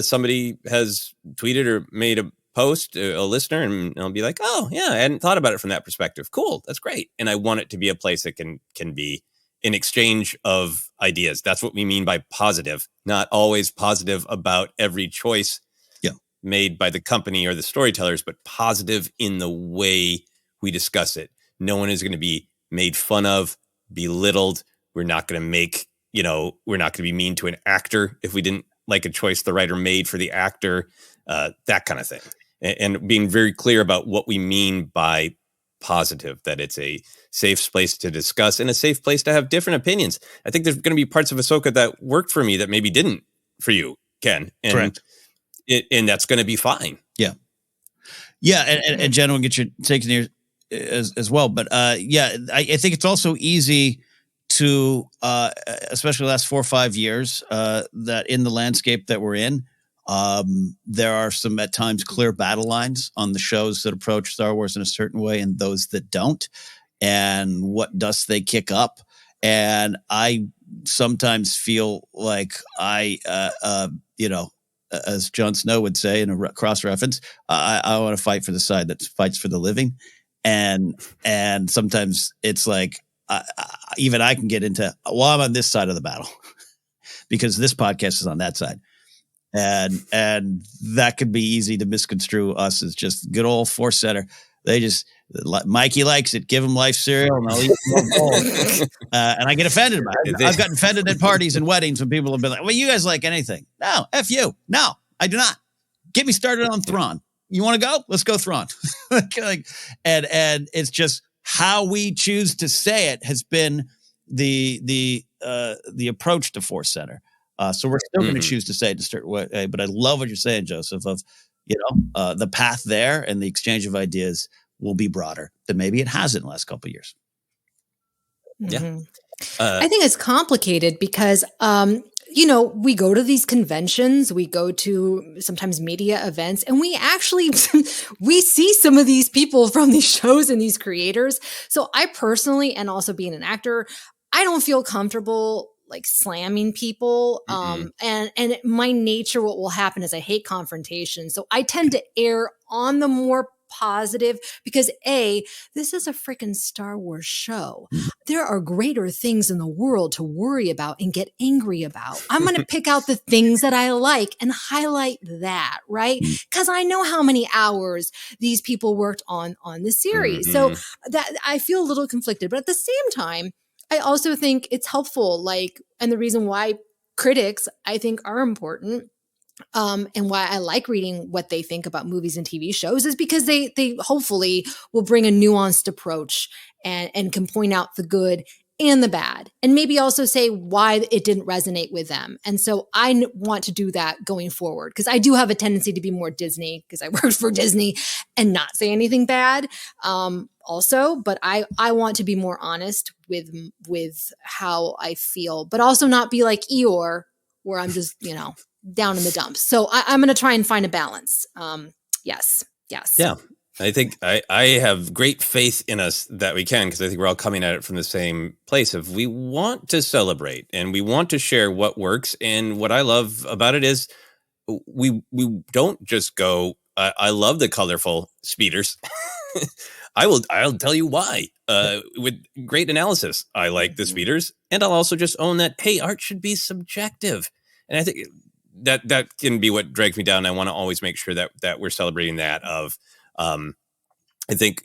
somebody has tweeted or made a post, a listener, and I'll be like, oh yeah, I hadn't thought about it from that perspective. Cool. That's great. And I want it to be a place that can be an exchange of ideas. That's what we mean by positive, not always positive about every choice made by the company or the storytellers, but positive in the way we discuss it. No one is going to be made fun of, belittled. We're not going to we're not going to be mean to an actor if we didn't like a choice the writer made for the actor, that kind of thing. And being very clear about what we mean by positive, that it's a safe place to discuss and a safe place to have different opinions. I think there's going to be parts of Ahsoka that worked for me that maybe didn't for you, Ken. And correct. And that's going to be fine. Yeah. Yeah. And Jen will get your take here as well. But I think it's also easy to, especially the last 4 or 5 years, that in the landscape that we're in, there are some at times clear battle lines on the shows that approach Star Wars in a certain way and those that don't, and what dust they kick up. And I sometimes feel like as Jon Snow would say in a cross reference, I want to fight for the side that fights for the living. And sometimes it's like, even I can get into, well, I'm on this side of the battle because this podcast is on that side. And that could be easy to misconstrue us as just good old Forcecenter. They just, Mikey likes it. Give him life cereal and I'll eat more bowl. And I get offended by it. I've gotten offended at parties and weddings when people have been like, well, you guys like anything. No, F you. No, I do not. Get me started on Thrawn. You want to go? Let's go Thrawn. And it's just how we choose to say it has been the approach to Forcecenter. So we're still going to choose to say it to start with, but I love what you're saying, Joseph, of, the path there and the exchange of ideas will be broader than maybe it has in the last couple of years. Mm-hmm. Yeah. I think it's complicated because, we go to these conventions, we go to sometimes media events, and we actually, we see some of these people from these shows and these creators. So I personally, and also being an actor, I don't feel comfortable like slamming people. And my nature, what will happen is I hate confrontation. So I tend to err on the more positive because this is a freaking Star Wars show. There are greater things in the world to worry about and get angry about. I'm going to pick out the things that I like and highlight that, right? Because I know how many hours these people worked on the series. So that I feel a little conflicted, but at the same time, I also think it's helpful, and the reason why critics, I think, are important, and why I like reading what they think about movies and TV shows is because they hopefully will bring a nuanced approach and can point out the good and the bad, and maybe also say why it didn't resonate with them. And so I want to do that going forward because I do have a tendency to be more Disney because I worked for Disney and not say anything bad. Also, but I want to be more honest with how I feel, but also not be like Eeyore, where I'm just, down in the dumps. So I'm going to try and find a balance. Yes. Yeah. I think I have great faith in us that we can, because I think we're all coming at it from the same place of we want to celebrate and we want to share what works. And what I love about it is we don't just go, I love the colorful speeders. I'll tell you why, with great analysis. I like the speeders, and I'll also just own that, hey, art should be subjective. And I think that can be what drags me down. I want to always make sure that we're celebrating that of, I think,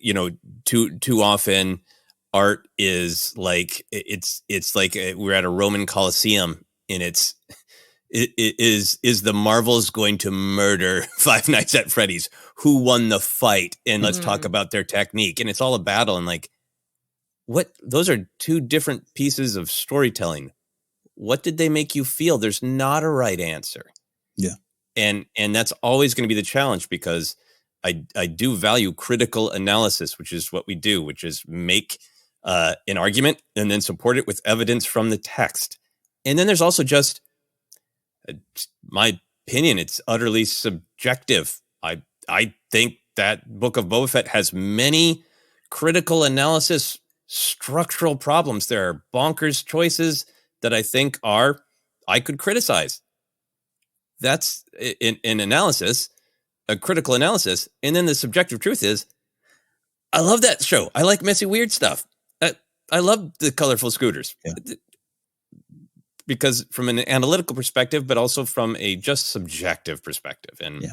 too often art is like, it's like we're at a Roman Colosseum and it is the Marvels going to murder Five Nights at Freddy's? Who won the fight? And let's talk about their technique. And it's all a battle. And like, those are two different pieces of storytelling. What did they make you feel? There's not a right answer. Yeah. And that's always going to be the challenge, because I do value critical analysis, which is what we do, which is make an argument and then support it with evidence from the text. And then there's also just my opinion. It's utterly subjective. I think that Book of Boba Fett has many critical analysis structural problems. There are bonkers choices that I think I could criticize. That's in analysis, a critical analysis. And then the subjective truth is, I love that show. I like messy, weird stuff. I love the colorful scooters. Yeah. Because from an analytical perspective, but also from a just subjective perspective. And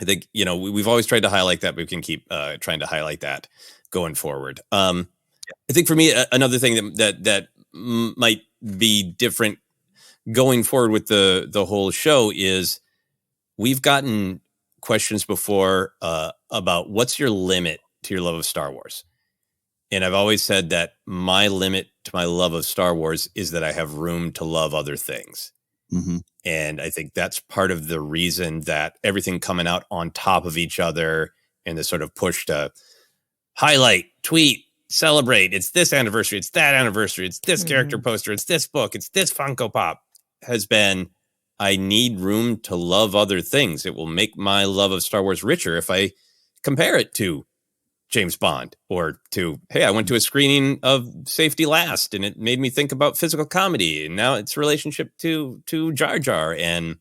I think, we've always tried to highlight that, but we can keep trying to highlight that going forward. I think for me, another thing that might be different going forward with the whole show is we've gotten questions before about what's your limit to your love of Star Wars. And I've always said that my limit to my love of Star Wars is that I have room to love other things. Mm-hmm. And I think that's part of the reason that everything coming out on top of each other and the sort of push to highlight, tweet, celebrate, it's this anniversary, it's that anniversary, it's this character poster, it's this book, it's this Funko Pop, has been, I need room to love other things. It will make my love of Star Wars richer if I compare it to James Bond, or to, hey, I went to a screening of Safety Last and it made me think about physical comedy, and now its relationship to Jar Jar. And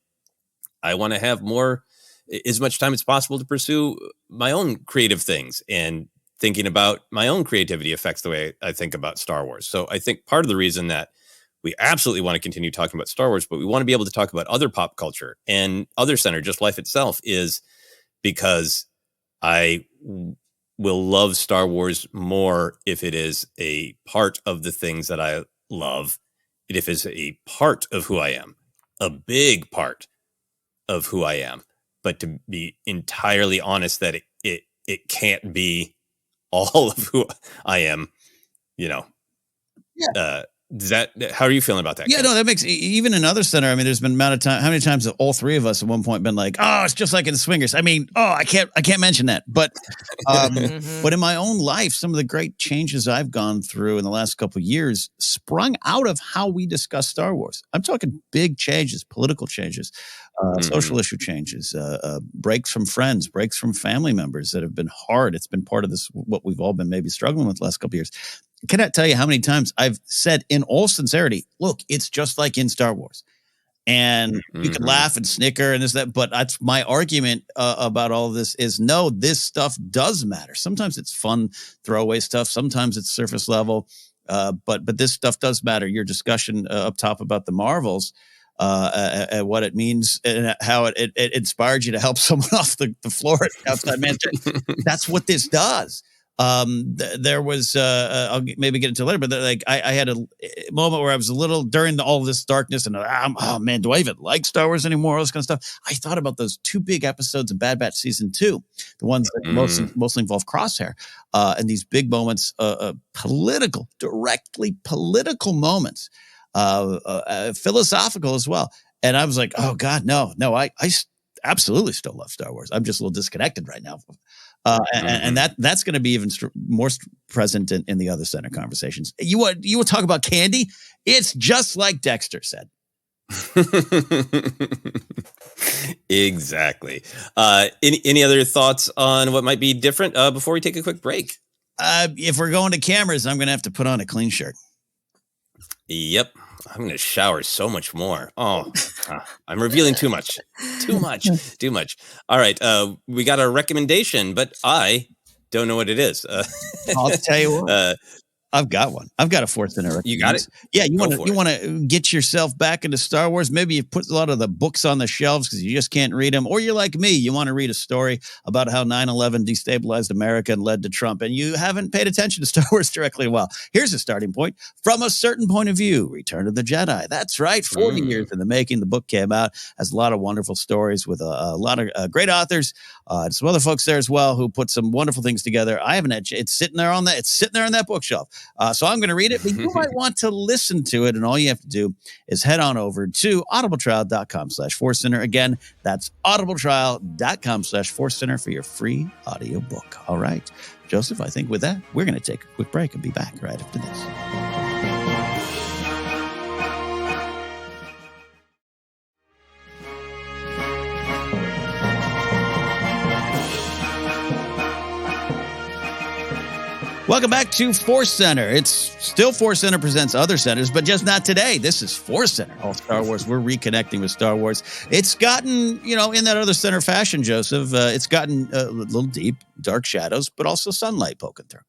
I want to have more, as much time as possible to pursue my own creative things, and thinking about my own creativity affects the way I think about Star Wars. So I think part of the reason that we absolutely want to continue talking about Star Wars, but we want to be able to talk about other pop culture and other center, just life itself, is because I will love Star Wars more if it is a part of the things that I love, if it's a part of who I am, a big part of who I am. But to be entirely honest, that it can't be all of who I am, you know. Yeah. How are you feeling about that? Yeah, Ken? no, that makes, even another center. I mean, there's been amount of time. How many times have all three of us at one point been like, "Oh, it's just like in the Swingers." I mean, I can't mention that. But, but in my own life, some of the great changes I've gone through in the last couple of years sprung out of how we discuss Star Wars. I'm talking big changes, political changes, social issue changes, breaks from friends, breaks from family members that have been hard. It's been part of this, what we've all been maybe struggling with the last couple of years. Cannot tell you how many times I've said in all sincerity, look, it's just like in Star Wars. And you can laugh and snicker and this, that, but that's my argument about all of this is, no, this stuff does matter. Sometimes it's fun, throwaway stuff. Sometimes it's surface level. But this stuff does matter. Your discussion up top about the Marvels, and what it means and how it inspired you to help someone off the floor outside Manchester. That's what this does. There was I'll maybe get into it later, but like I had a moment where I was a little during all this darkness, and oh man, do I even like Star Wars anymore? All this kind of stuff. I thought about those 2 big episodes of Bad Batch season 2, the ones that mostly involve Crosshair, and these big moments, directly political moments, philosophical as well. And I was like, oh God, no, I absolutely still love Star Wars. I'm just a little disconnected right now. And that's going to be even more present in the other center conversations. You will talk about candy. It's just like Dexter said. Exactly. Any other thoughts on what might be different before we take a quick break? If we're going to cameras, I'm going to have to put on a clean shirt. Yep. I'm going to shower so much more. I'm revealing too much. Too much. All right. We got a recommendation, but I don't know what it is. I'll tell you what. I've got one. I've got a Forcecenter. You got it? Yeah, you want to get yourself back into Star Wars. Maybe you've put a lot of the books on the shelves because you just can't read them. Or you're like me. You want to read a story about how 9/11 destabilized America and led to Trump, and you haven't paid attention to Star Wars directly well. Here's a starting point. From a Certain Point of View, Return of the Jedi. That's right. 40 years in the making. The book came out. Has a lot of wonderful stories with a lot of great authors. And some other folks there as well who put some wonderful things together. I haven't had it's sitting there on that bookshelf. So I'm going to read it, but you might want to listen to it. And all you have to do is head on over to audibletrial.com/Forcecenter. Again, that's audibletrial.com/Forcecenter for your free audiobook. All right, Joseph, I think with that, we're going to take a quick break and be back right after this. Welcome back to Forcecenter. It's still Forcecenter presents other centers, but just not today. This is Forcecenter, all Star Wars. We're reconnecting with Star Wars. It's gotten, in that other center fashion, Joseph, it's gotten a little deep, dark shadows, but also sunlight poking through.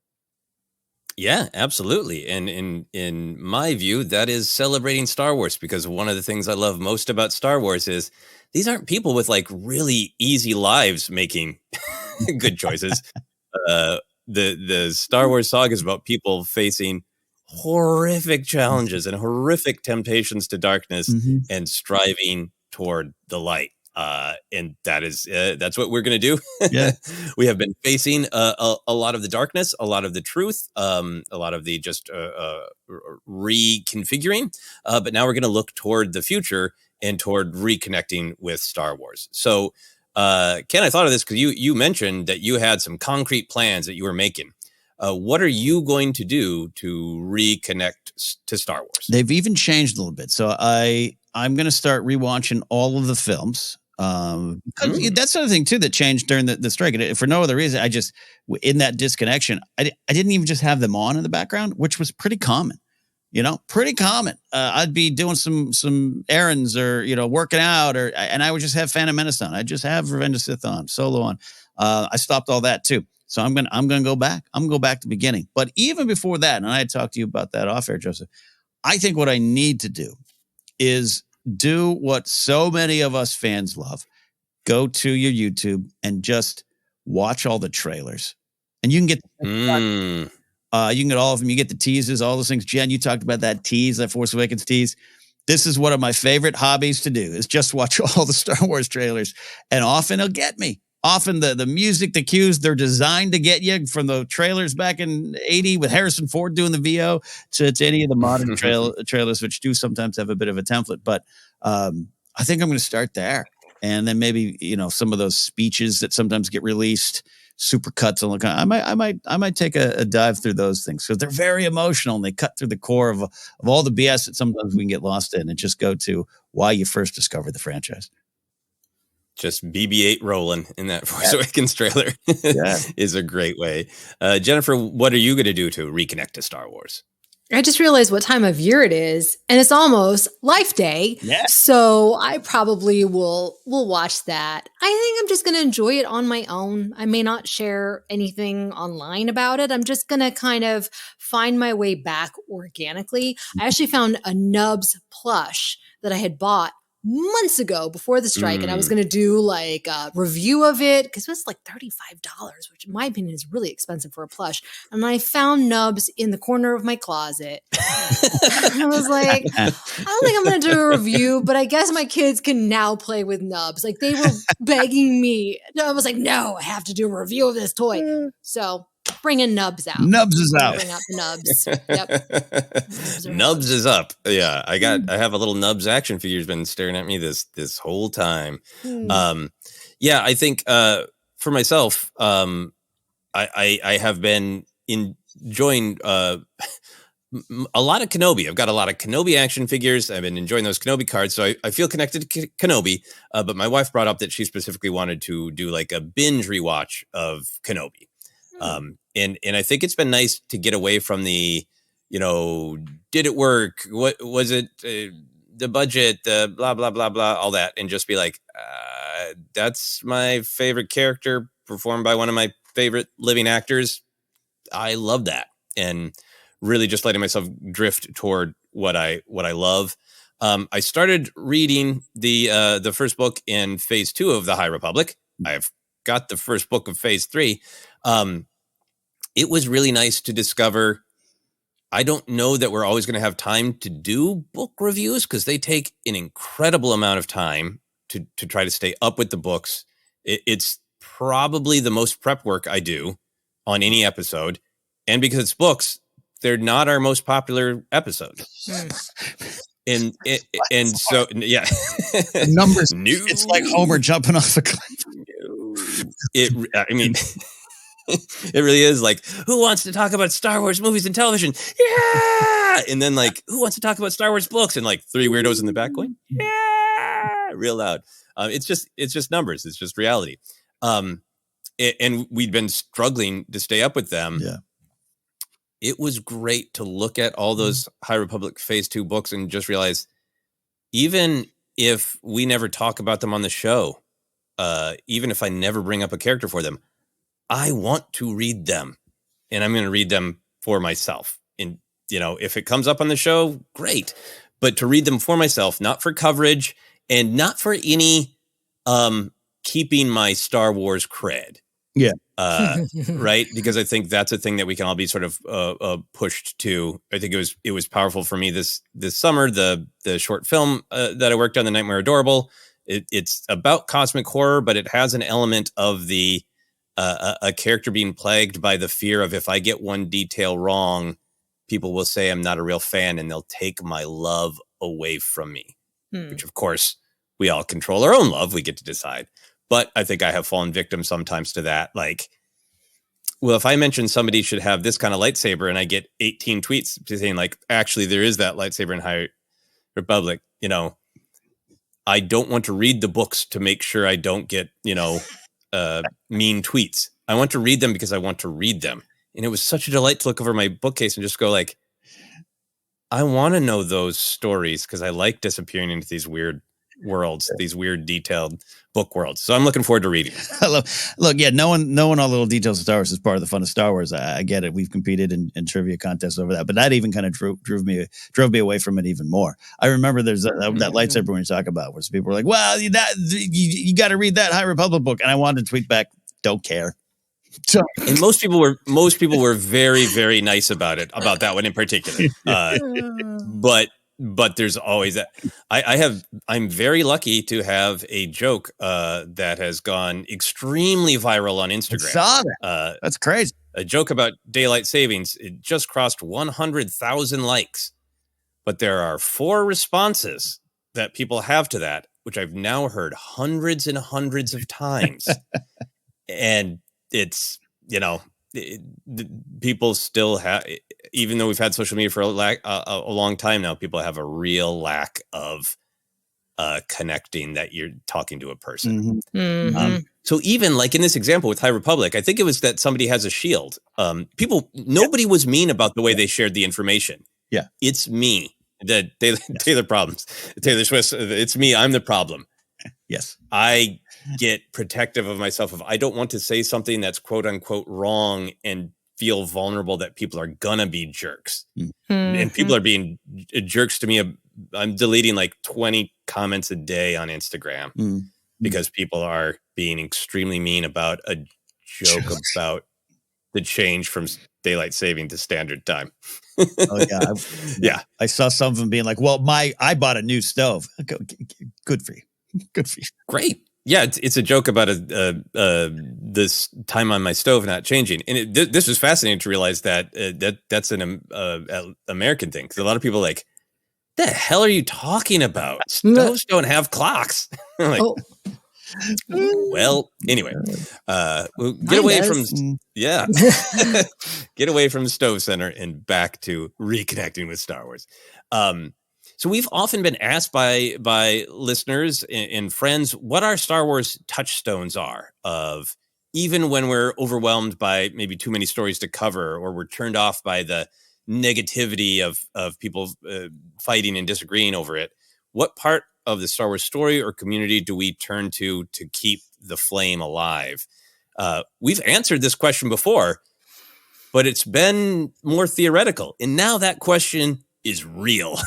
Yeah, absolutely. And in my view, that is celebrating Star Wars, because one of the things I love most about Star Wars is these aren't people with like really easy lives making good choices. The Star Wars saga is about people facing horrific challenges and horrific temptations to darkness and striving toward the light. And that's what we're going to do. Yeah. We have been facing a lot of the darkness, a lot of the truth, a lot of the just reconfiguring. But now we're going to look toward the future and toward reconnecting with Star Wars. So, Ken, I thought of this because you mentioned that you had some concrete plans that you were making. What are you going to do to reconnect to Star Wars? They've even changed a little bit. So I'm going to start rewatching all of the films. That's the other thing too that changed during the strike. And for no other reason, I just, in that disconnection, I didn't even just have them on in the background, which was pretty common. pretty common. I'd be doing some errands or, working out and I would just have Phantom Menace on. I'd just have Revenge of the Sith on, Solo on. I stopped all that too. So I'm going to go back. I'm going to go back to the beginning. But even before that, and I had talked to you about that off air, Joseph, I think what I need to do is do what so many of us fans love. Go to your YouTube and just watch all the trailers. And you can get all of them. You get the teases, all those things. Jen, you talked about that tease, that Force Awakens tease. This is one of my favorite hobbies to do, is just watch all the Star Wars trailers. And often it'll get me. Often the music, the cues, they're designed to get you, from the trailers back in 80 with Harrison Ford doing the VO to any of the modern trailers, which do sometimes have a bit of a template. But I think I'm going to start there. And then maybe, some of those speeches that sometimes get released, super cuts on the kind. I might take a dive through those things, because they're very emotional and they cut through the core of all the BS that sometimes we can get lost in, and just go to why you first discovered the franchise. Just BB-8 rolling in that Force Awakens trailer is a great way. Jennifer, what are you going to do to reconnect to Star Wars? I just realized what time of year it is, and it's almost Life Day. Yeah. So I probably will watch that. I think I'm just going to enjoy it on my own. I may not share anything online about it. I'm just going to kind of find my way back organically. I actually found a Nubs plush that I had bought months ago before the strike, and I was going to do like a review of it, because it was like $35, which in my opinion is really expensive for a plush. And I found Nubs in the corner of my closet. I was like, I don't think I'm going to do a review, but I guess my kids can now play with Nubs. Like, they were begging me. I was like, no, I have to do a review of this toy. So bringing Nubs out. Nubs is out. Bring out the Nubs. Yep. Nubs is up. Yeah, I have a little Nubs action figure's been staring at me this whole time. I think for myself, I have been enjoying a lot of Kenobi. I've got a lot of Kenobi action figures. I've been enjoying those Kenobi cards, so I feel connected to Kenobi. But my wife brought up that she specifically wanted to do like a binge rewatch of Kenobi. And I think it's been nice to get away from the, did it work? What was it? The budget, blah, blah, blah, blah, all that. And just be like, that's my favorite character performed by one of my favorite living actors. I love that. And really just letting myself drift toward what I love. I started reading the first book in phase 2 of the High Republic. I've got the first book of phase 3. It was really nice to discover. I don't know that we're always going to have time to do book reviews, because they take an incredible amount of time to try to stay up with the books. It's probably the most prep work I do on any episode. And because it's books, they're not our most popular episode. And so, yeah. Numbers. It's like Homer jumping off a cliff. It really is like, who wants to talk about Star Wars movies and television? Yeah. And then like, who wants to talk about Star Wars books? And like 3 weirdos in the back going, yeah, real loud. It's just numbers. It's just reality. And we'd been struggling to stay up with them. Yeah. It was great to look at all those High Republic phase 2 books and just realize, even if we never talk about them on the show, even if I never bring up a character for them, I want to read them, and I'm going to read them for myself. And, if it comes up on the show, great. But to read them for myself, not for coverage and not for any keeping my Star Wars cred. Yeah. Right. Because I think that's a thing that we can all be sort of pushed to. I think it was powerful for me this summer, the short film that I worked on, The Nightmare Adorable. It's about cosmic horror, but it has an element of the a character being plagued by the fear of, if I get one detail wrong, people will say I'm not a real fan and they'll take my love away from me, which of course we all control our own love. We get to decide. But I think I have fallen victim sometimes to that. Like, well, if I mention somebody should have this kind of lightsaber and I get 18 tweets saying like, actually, there is that lightsaber in High Republic, I don't want to read the books to make sure I don't get, mean tweets. I want to read them because I want to read them. And it was such a delight to look over my bookcase and just go like, I want to know those stories because I like disappearing into these weird worlds, these weird detailed book worlds. So I'm looking forward to reading. Look, yeah, knowing all the little details of Star Wars is part of the fun of Star Wars. I get it. We've competed in trivia contests over that, but that even kind of drove me away from it even more. I remember there's that lightsaber when you talk about, where people were like, "Well, you got to read that High Republic book," and I wanted to tweet back, "Don't care." So, and most people were very, very nice about that one in particular. But there's always that. I'm very lucky to have a joke that has gone extremely viral on Instagram. I saw that. That's crazy. A joke about daylight savings. It just crossed 100,000 likes, but there are 4 responses that people have to that, which I've now heard hundreds and hundreds of times, and it's, people still have, even though we've had social media for a long time now, people have a real lack of connecting that you're talking to a person. Mm-hmm. So even like in this example with High Republic, I think it was that somebody has a shield. Nobody was mean about the way they shared the information. Yeah. It's me. Taylor problems. Taylor Swift, it's me. I'm the problem. Yes. I get protective of myself if I don't want to say something that's quote unquote wrong and feel vulnerable that people are gonna be jerks. Mm-hmm. And people are being jerks to me. I'm deleting like 20 comments a day on Instagram because people are being extremely mean about a joke about the change from daylight saving to standard time. Oh yeah. Yeah. I saw some of them being like, "Well, I bought a new stove." Good for you. Good for you. Great. Yeah, it's a joke about this time on my stove not changing, and this was fascinating to realize that that's an American thing, because a lot of people are like, "The hell are you talking about? Stoves don't have clocks." I'm like, well, anyway, get away from get away from Forcecenter and back to reconnecting with Star Wars. So we've often been asked by listeners and friends what our Star Wars touchstones are, of even when we're overwhelmed by maybe too many stories to cover, or we're turned off by the negativity of people fighting and disagreeing over it. What part of the Star Wars story or community do we turn to keep the flame alive? We've answered this question before, but it's been more theoretical. And now that question is real.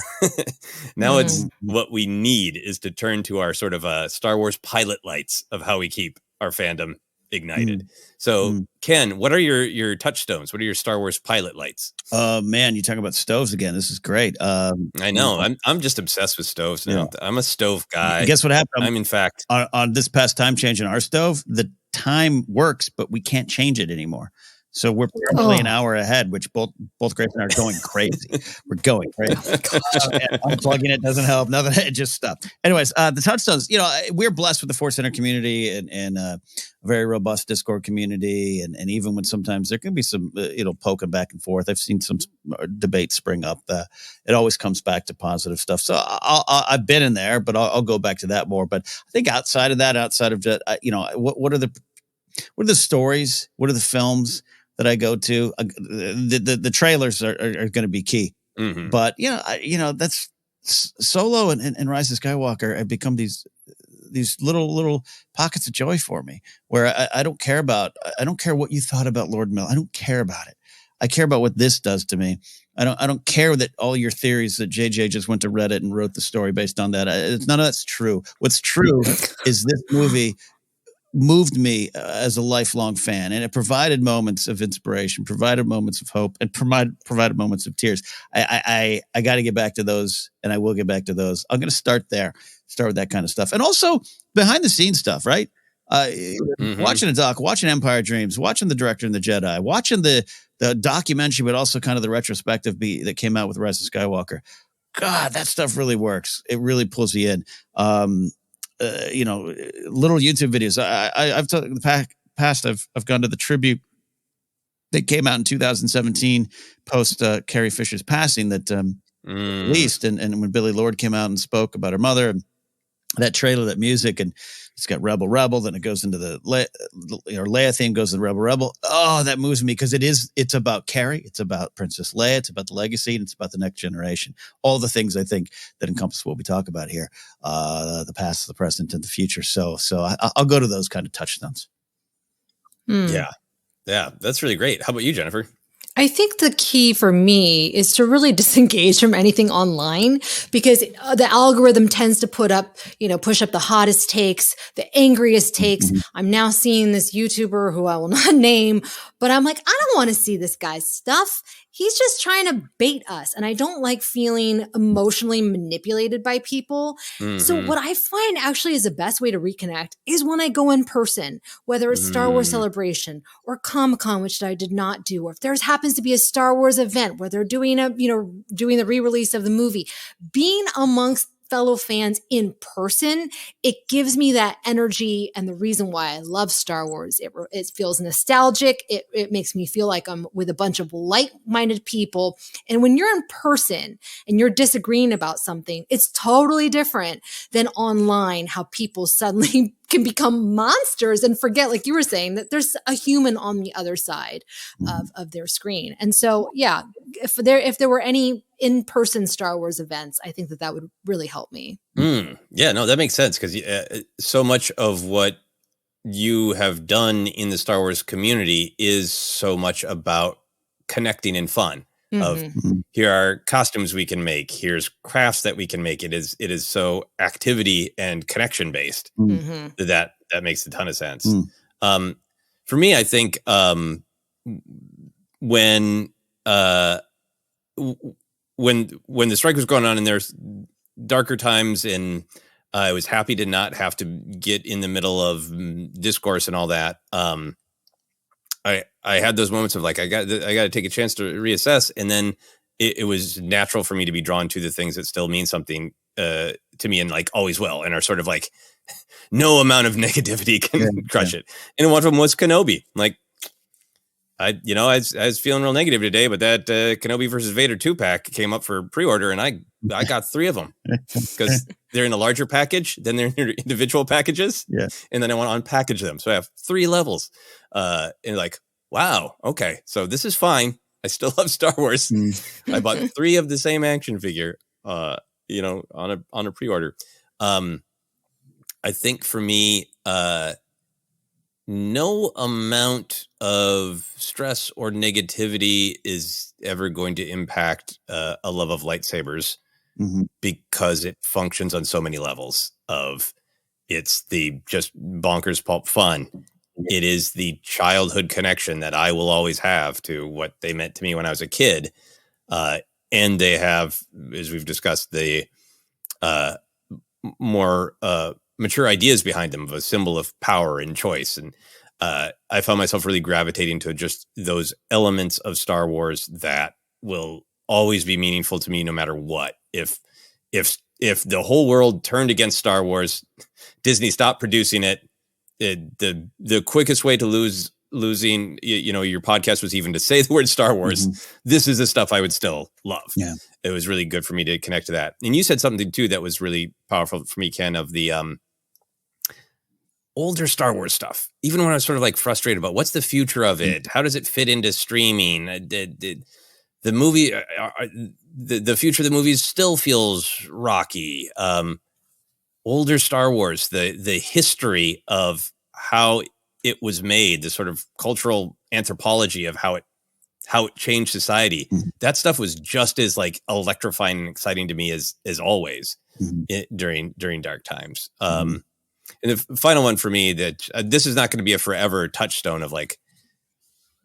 Now it's what we need is to turn to our sort of Star Wars pilot lights of how we keep our fandom ignited. So Ken, what are your touchstones? What are your Star Wars pilot lights? Man, you talk about stoves again. This is great. I know. I'm just obsessed with stoves now. Yeah. I'm a stove guy. Guess what happened? I'm in fact on this past time change in our stove, the time works, but we can't change it anymore. So we're probably an hour ahead, which both Grace and I are going crazy. We're going crazy. Unplugging it doesn't help. Nothing. It just stopped. Anyways, the touchstones. We're blessed with the Forcecenter community and a very robust Discord community, and even when sometimes there can be some poking back and forth. I've seen some debates spring up. It always comes back to positive stuff. So I've been in there, but I'll go back to that more. But I think outside of that, what are the stories? What are the films that I go to? The trailers are going to be key, but that's Solo and Rise of Skywalker have become these little pockets of joy for me, where I don't care what you thought about Lord Mill. I don't care about it. I care about what this does to me. I don't care that all your theories that JJ just went to Reddit and wrote the story based on that. None of that's true. What's true is this movie moved me as a lifelong fan, and it provided moments of inspiration, provided moments of hope, and provided moments of tears. I got to get back to those, and I will get back to those. I'm going to start with that kind of stuff, and also behind the scenes stuff, right? Watching a doc, watching Empire Dreams, watching The Director and the Jedi, watching the documentary, but also kind of the retrospective that came out with Rise of Skywalker. God, that stuff really works. It really pulls you in. Little YouTube videos. I've in the past, I've gone to the tribute that came out in 2017 post Carrie Fisher's passing that released, and when Billie Lourd came out and spoke about her mother, that trailer, that music, and it's got Rebel Rebel, then it goes into the Leia theme, goes to Rebel Rebel. Oh, that moves me because it's about Carrie, it's about Princess Leia, it's about the legacy, and it's about the next generation. All the things I think that encompass what we talk about here, the past, the present, and the future. So I'll go to those kind of touchstones. Yeah, that's really great. How about you, Jennifer? I think the key for me is to really disengage from anything online, because the algorithm tends to push up the hottest takes, the angriest takes. Mm-hmm. I'm now seeing this YouTuber who I will not name, but I'm like, I don't want to see this guy's stuff. He's just trying to bait us. And I don't like feeling emotionally manipulated by people. Mm-hmm. So what I find actually is the best way to reconnect is when I go in person, whether it's Star Wars Celebration or Comic-Con, which I did not do, or if there happens to be a Star Wars event where they're doing the re-release of the movie, being amongst fellow fans in person, it gives me that energy and the reason why I love Star Wars. It feels nostalgic. It makes me feel like I'm with a bunch of like-minded people. And when you're in person and you're disagreeing about something, it's totally different than online, how people suddenly can become monsters and forget, like you were saying, that there's a human on the other side of their screen. And so, yeah, if there were any in-person Star Wars events, I think that would really help me. Yeah, no, that makes sense, because so much of what you have done in the Star Wars community is so much about connecting and fun. Of here are costumes we can make, here's crafts that we can make. It is so activity and connection based that makes a ton of sense. For me, I think when the strike was going on and there's darker times, and I was happy to not have to get in the middle of discourse and all that. I had those moments of like, I got to take a chance to reassess. And then it was natural for me to be drawn to the things that still mean something to me and like always will, and are sort of like no amount of negativity can crush it. And one of them was Kenobi. Like, I was feeling real negative today, but that Kenobi versus Vader 2-pack came up for pre-order, and I got 3 of them because they're in a larger package, then they're in their individual packages, and then I want to unpackage them. So I have 3 levels, and like, wow, okay, so this is fine. I still love Star Wars. I bought 3 of the same action figure, on a pre-order. I think for me, no amount of stress or negativity is ever going to impact a love of lightsabers, because it functions on so many levels. It's the just bonkers pulp fun. It is the childhood connection that I will always have to what they meant to me when I was a kid. And they have, as we've discussed, the more mature ideas behind them of a symbol of power and choice. And I found myself really gravitating to just those elements of Star Wars that will always be meaningful to me no matter what. If the whole world turned against Star Wars, Disney stopped producing it, the quickest way to losing your podcast was even to say the word Star Wars. This is the stuff I would still love. It was really good for me to connect to that. And you said something too that was really powerful for me, Ken, of the older Star Wars stuff. Even when I was sort of like frustrated about what's the future of it, how does it fit into streaming, the movie, the future of the movies still feels rocky. Older Star Wars, the history of how it was made, the sort of cultural anthropology of how it changed society. That stuff was just as like electrifying and exciting to me as always during dark times. And the final one for me, that this is not going to be a forever touchstone of like,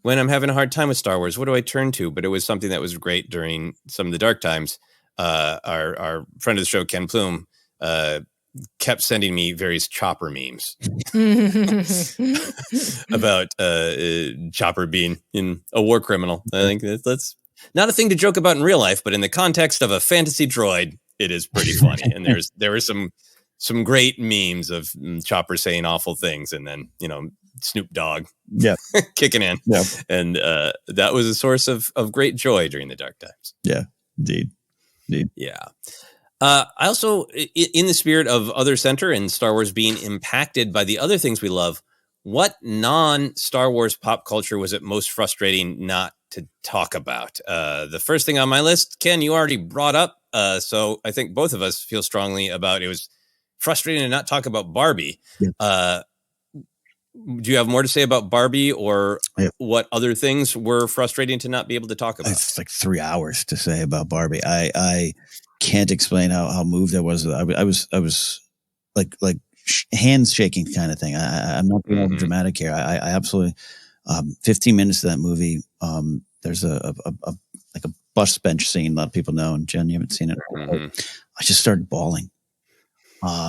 when I'm having a hard time with Star Wars, what do I turn to? But it was something that was great during some of the dark times. Our friend of the show, Ken Plume, kept sending me various Chopper memes about Chopper being a war criminal. I think that's not a thing to joke about in real life, but in the context of a fantasy droid, it is pretty funny. And there were some great memes of Chopper saying awful things, and then Snoop Dogg kicking in. And that was a source of great joy during the dark times. Indeed. Yeah. I also, in the spirit of Other Center and Star Wars being impacted by the other things we love, what non-Star Wars pop culture was it most frustrating not to talk about? The first thing on my list, Ken, you already brought up. So I think both of us feel strongly about it was frustrating to not talk about Barbie. Yeah. Do you have more to say about Barbie or what other things were frustrating to not be able to talk about? It's like 3 hours to say about Barbie. I can't explain how moved I was. I was like hands shaking kind of thing. I'm not being over dramatic here. I absolutely 15 minutes of that movie. There's a like a bus bench scene. A lot of people know, and Jen, you haven't seen it. I just started bawling.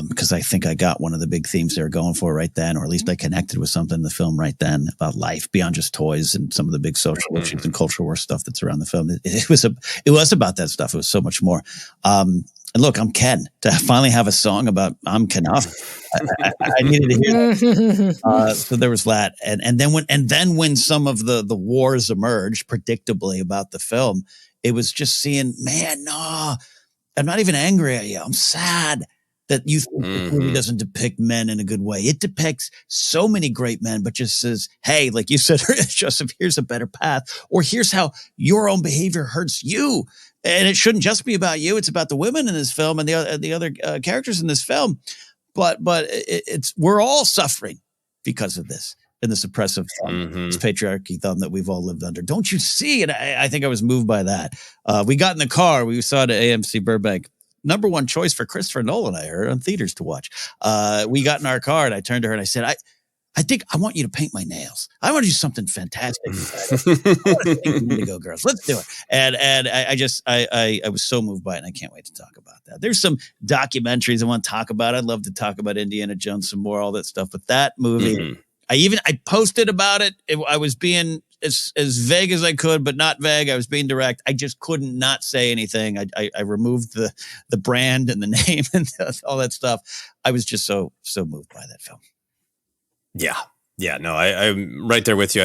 Because I think I got one of the big themes they were going for right then, or at least I connected with something in the film right then about life beyond just toys and some of the big social issues and cultural war stuff that's around the film. It was about that stuff. It was so much more. And look, I'm Ken. To finally have a song about I'm Ken. I needed to hear that. So there was that, and then when some of the wars emerged, predictably about the film, it was just seeing, man, no, I'm not even angry at you. I'm sad that you think this movie doesn't depict men in a good way. It depicts so many great men, but just says, hey, like you said, Joseph, here's a better path, or here's how your own behavior hurts you. And it shouldn't just be about you. It's about the women in this film and the other characters in this film. But we're all suffering because of this and this oppressive this patriarchy thumb that we've all lived under. Don't you see? And I think I was moved by that. We got in the car. We saw it at AMC Burbank. Number one choice for Christopher Nolan, I heard, on theaters to watch. We got in our car and I turned to her and I said, I think I want you to paint my nails. I want to do something fantastic. I want to paint Indigo Girls. Let's do it. And I was so moved by it, and I can't wait to talk about that. There's some documentaries I want to talk about. I'd love to talk about Indiana Jones some more, all that stuff. But that movie, I posted about it. I was being as vague as I could, but not vague. I was being direct. I just couldn't not say anything. I removed the brand and the name and all that stuff. I was just so moved by that film. Yeah. No, I'm right there with you.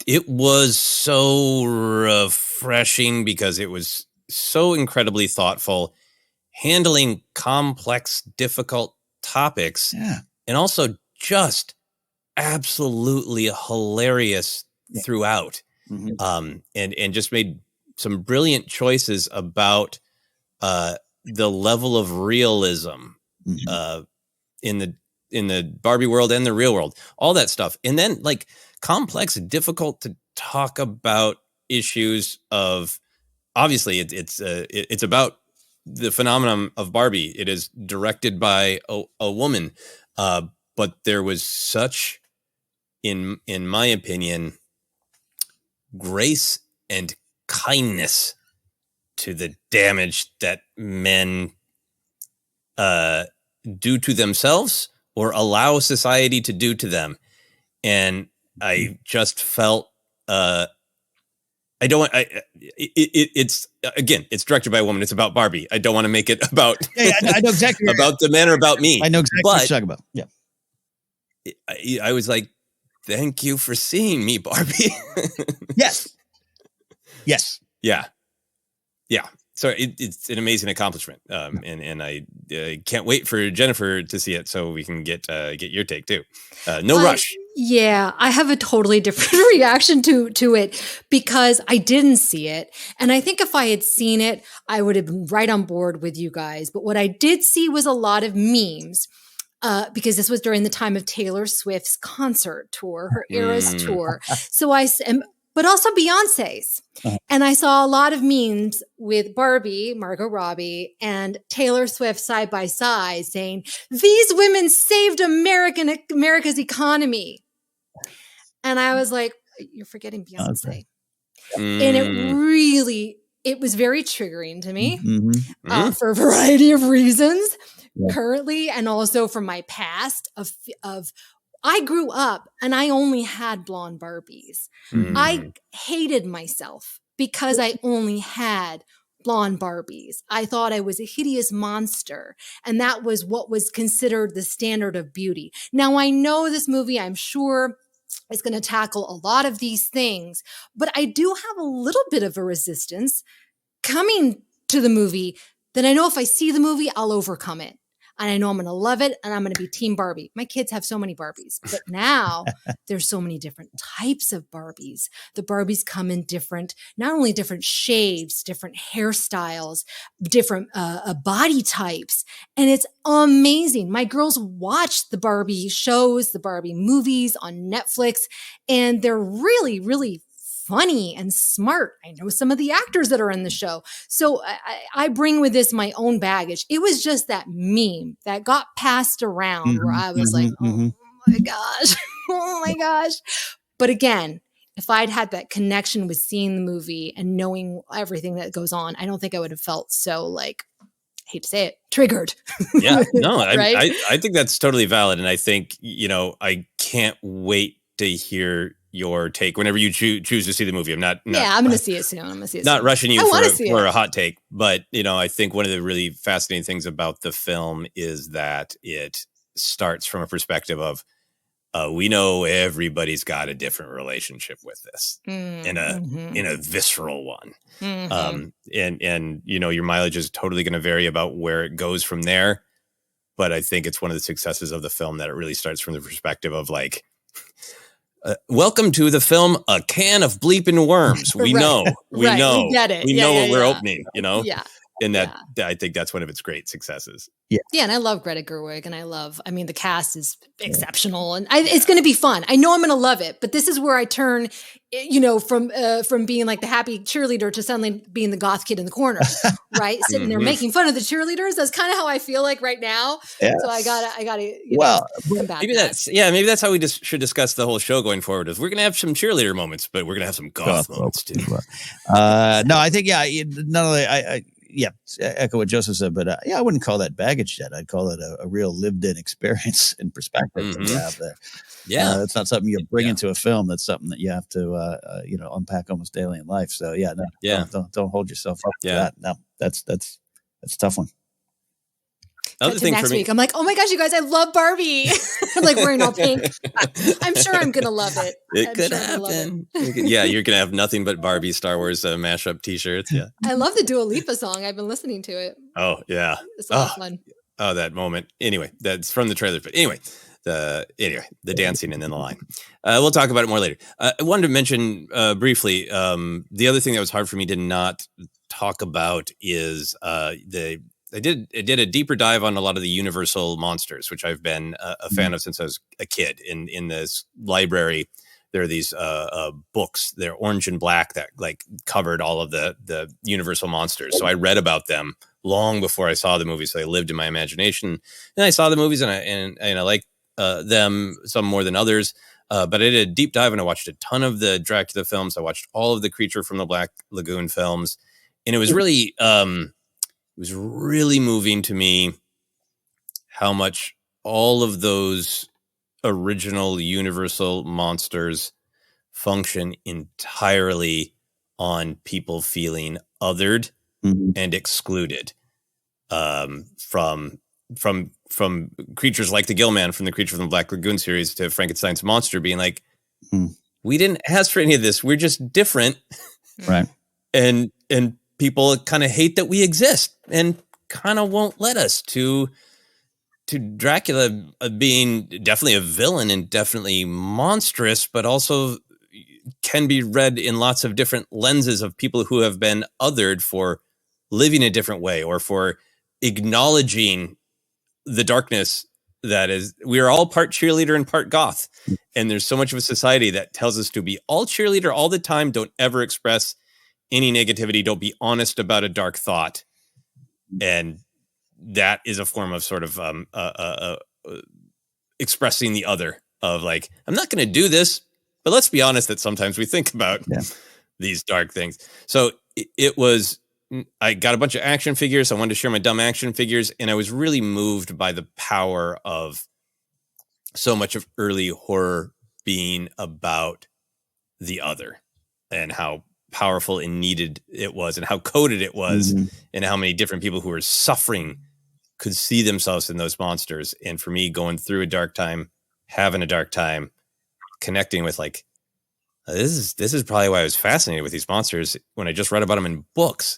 It was so refreshing because it was so incredibly thoughtful, handling complex, difficult topics, and also just absolutely hilarious throughout. And just made some brilliant choices about the level of realism in the Barbie world and the real world, all that stuff. And then like complex, difficult to talk about issues of, obviously it's about the phenomenon of Barbie. It is directed by a woman. But there was such, in my opinion, grace and kindness to the damage that men do to themselves or allow society to do to them. And I just felt, it's directed by a woman. It's about Barbie. I don't want to make it about, I know exactly about the men or about me. I know exactly what you're talking about. Yeah. I was like, thank you for seeing me, Barbie. Yes. Yeah. So it's an amazing accomplishment, and I can't wait for Jennifer to see it so we can get your take too. No rush. Yeah, I have a totally different reaction to it because I didn't see it, and I think if I had seen it, I would have been right on board with you guys. But what I did see was a lot of memes. Because this was during the time of Taylor Swift's concert tour, her Eras tour. So but also Beyonce's. And I saw a lot of memes with Barbie, Margot Robbie, and Taylor Swift side by side saying, these women saved America's economy. And I was like, you're forgetting Beyonce. And it was very triggering to me for a variety of reasons. Currently, and also from my past of I grew up and I only had blonde Barbies. I hated myself because I only had blonde Barbies. I thought I was a hideous monster, and that was what was considered the standard of beauty. Now, I know this movie, I'm sure, is going to tackle a lot of these things, but I do have a little bit of a resistance coming to the movie then I know if I see the movie, I'll overcome it. And I know I'm going to love it and I'm going to be Team Barbie. My kids have so many Barbies, but now there's so many different types of Barbies. The Barbies come in different, not only different shades, different hairstyles, different body types. And it's amazing. My girls watch the Barbie shows, the Barbie movies on Netflix, and they're really, really funny and smart. I know some of the actors that are in the show. So I bring with this my own baggage. It was just that meme that got passed around where I was like, oh my gosh, oh my gosh. But again, if I'd had that connection with seeing the movie and knowing everything that goes on, I don't think I would have felt so like, hate to say it, triggered. Yeah, no, Right? I think that's totally valid. And I think, I can't wait to hear your take whenever you choose to see the movie. I'm not I'm going to see it soon. I'm going to see it not soon. rushing you for a hot take, but I think one of the really fascinating things about the film is that it starts from a perspective of we know everybody's got a different relationship with this in a visceral one. And your mileage is totally going to vary about where it goes from there. But I think it's one of the successes of the film that it really starts from the perspective of like, welcome to the film, A Can of Bleeping Worms. We know. We get it. We know what we're opening, Yeah. And I think that's one of its great successes. Yeah. And I love Greta Gerwig and the cast is exceptional and it's going to be fun. I know I'm going to love it, but this is where I turn, from being like the happy cheerleader to suddenly being the goth kid in the corner, right? Sitting there making fun of the cheerleaders. That's kind of how I feel like right now. Yeah. So I gotta, combat maybe that's how we just should discuss the whole show going forward. Is we're going to have some cheerleader moments, but we're going to have some goth moments too. No, I think, not only echo what Joseph said, but I wouldn't call that baggage yet. I'd call it a real lived-in experience and perspective that you have there. Yeah, it's not something you bring into a film. That's something that you have to unpack almost daily in life. So don't hold yourself up to that. No, that's a tough one. Next week, I'm like, oh my gosh, you guys, I love Barbie. I'm like wearing all pink. I'm sure I'm gonna love it. It could happen. You're gonna have nothing but Barbie Star Wars mashup T-shirts. Yeah, I love the Dua Lipa song. I've been listening to it. Oh yeah, it's a lot of fun. Oh, that moment. Anyway, that's from the trailer. But anyway, the dancing and then the line. We'll talk about it more later. I wanted to mention briefly the other thing that was hard for me to not talk about is I did a deeper dive on a lot of the Universal monsters, which I've been a fan of since I was a kid. In this library, there are these books. They're orange and black that like covered all of the Universal monsters. So I read about them long before I saw the movies. So they lived in my imagination. And I saw the movies and I like them some more than others. But I did a deep dive and I watched a ton of the Dracula films. I watched all of the Creature from the Black Lagoon films, and it was really moving to me how much all of those original Universal monsters function entirely on people feeling othered and excluded from creatures like the Gill Man from the Creature from the Black Lagoon series to Frankenstein's monster being like, we didn't ask for any of this. We're just different. Right. And people kind of hate that we exist and kind of won't let us to Dracula being definitely a villain and definitely monstrous, but also can be read in lots of different lenses of people who have been othered for living a different way or for acknowledging the darkness that is. We are all part cheerleader and part goth. And there's so much of a society that tells us to be all cheerleader all the time. Don't ever express any negativity. Don't be honest about a dark thought. And that is a form of sort of expressing the other of like, I'm not going to do this, but let's be honest that sometimes we think about these dark things. So I got a bunch of action figures. I wanted to share my dumb action figures. And I was really moved by the power of so much of early horror being about the other and how powerful and needed it was and how coded it was and how many different people who were suffering could see themselves in those monsters. And for me, going through a dark time, having a dark time, connecting with like, this is probably why I was fascinated with these monsters when I just read about them in books,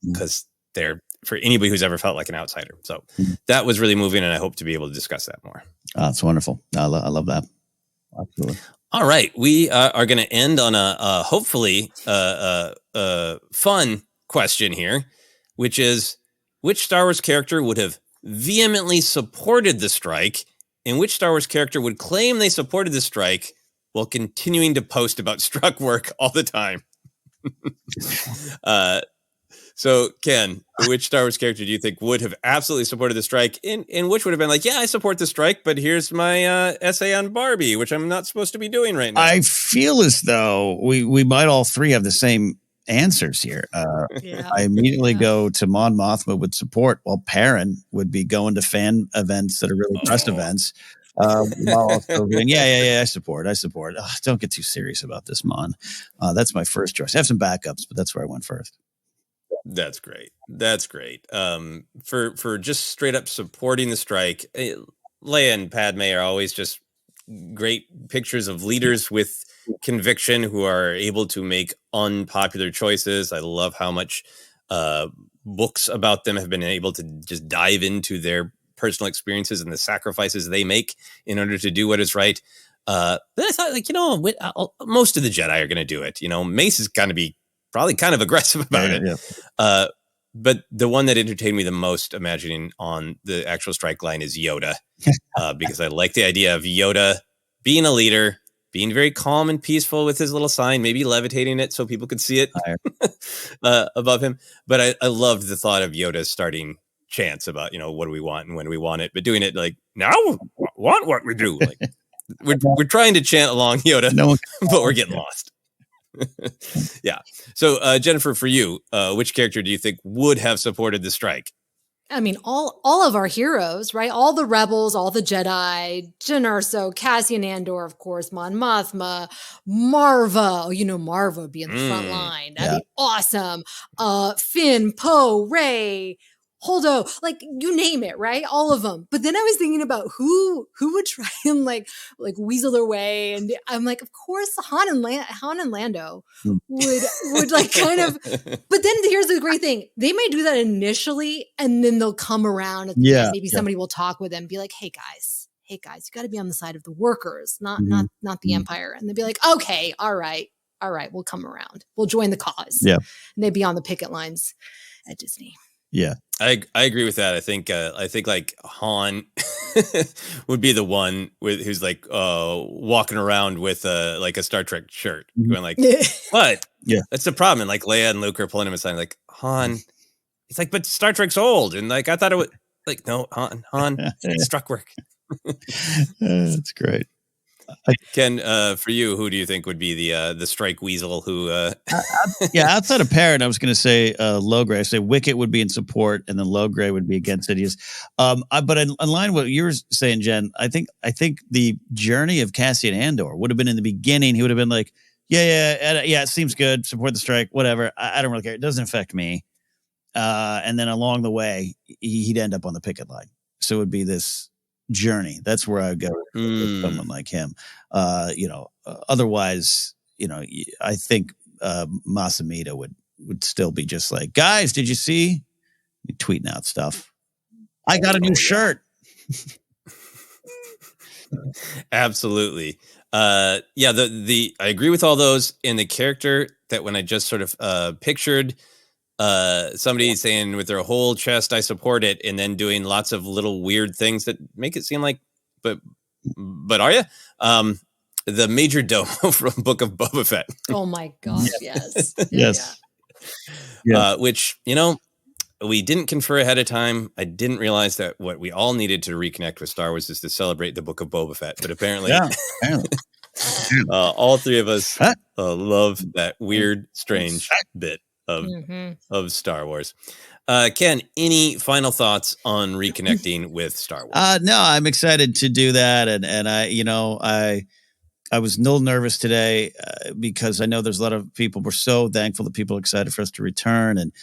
because they're for anybody who's ever felt like an outsider. So that was really moving, and I hope to be able to discuss that more. Oh, it's wonderful. I love that. Absolutely. All right, we are going to end on a hopefully fun question here, which is, which Star Wars character would have vehemently supported the strike, and which Star Wars character would claim they supported the strike while continuing to post about struck work all the time? So, Ken, which Star Wars character do you think would have absolutely supported the strike, and which would have been like, yeah, I support the strike, but here's my essay on Barbie, which I'm not supposed to be doing right now? I feel as though we might all three have the same answers here. I immediately go to Mon Mothma would support, while Perrin would be going to fan events that are really press events. While also being, I support. Oh, don't get too serious about this, Mon. That's my first choice. I have some backups, but that's where I went first. That's great. For just straight up supporting the strike, Leia and Padme are always just great pictures of leaders with conviction who are able to make unpopular choices. I love how much books about them have been able to just dive into their personal experiences and the sacrifices they make in order to do what is right. But I thought, most of the Jedi are going to do it. Mace is going to be probably kind of aggressive about it. Yeah. But the one that entertained me the most, imagining on the actual strike line, is Yoda, because I like the idea of Yoda being a leader, being very calm and peaceful with his little sign, maybe levitating it so people could see it above him. But I loved the thought of Yoda starting chants about, what do we want and when do we want it, but doing it like, now want what we do. Like we're trying to chant along Yoda, but we're getting lost. Yeah. So, Jennifer, for you, which character do you think would have supported the strike? I mean, all of our heroes, right? All the rebels, all the Jedi, Jyn Erso, Cassian Andor, of course, Mon Mothma, Marva. Marva would be in the front line. That'd be awesome. Finn, Poe, Rey, Holdo, like you name it, right? All of them. But then I was thinking about who would try and like weasel their way, and I'm like, of course, Han and Lando would like kind of. But then here's the great thing: they may do that initially, and then they'll come around. At the end. Maybe somebody will talk with them, be like, "Hey guys, you got to be on the side of the workers, not the Empire." And they'll be like, "Okay, all right, we'll come around. We'll join the cause." Yeah, and they'd be on the picket lines at Disney. Yeah. I agree with that. I think like Han would be the one who's like walking around with like a Star Trek shirt, going like, "What? Yeah, that's the problem." And like Leia and Luke are pulling him aside, like, "Han." He's like, "But Star Trek's old," and like I thought it would. Like, no, Han, struck work. That's great. Ken, for you, who do you think would be the strike weasel who? Outside of Perrin, I was going to say Logray. I say Wicket would be in support, and then Logray would be against Sidious. But in line with what you were saying, Jen, I think the journey of Cassian Andor would have been in the beginning. He would have been like, yeah, it seems good. Support the strike, whatever. I don't really care. It doesn't affect me. And then along the way, he'd end up on the picket line. So it would be this journey. That's where I would go with someone like him. Otherwise, I think Masamita would still be just like, guys, did you see? Tweeting out stuff. I got a new shirt. Absolutely. I agree with all those. In the character that when I just sort of pictured somebody saying with their whole chest, I support it, and then doing lots of little weird things that make it seem like, but are you? The Major Domo from Book of Boba Fett. Oh my gosh, yes. Yes. Which, we didn't confer ahead of time. I didn't realize that what we all needed to reconnect with Star Wars is to celebrate the Book of Boba Fett. But apparently, all three of us love that weird, strange bit of Star Wars. Ken, any final thoughts on reconnecting with Star Wars? No, I'm excited to do that. And I was a little nervous today because I know there's a lot of people. We're so thankful that people are excited for us to return. And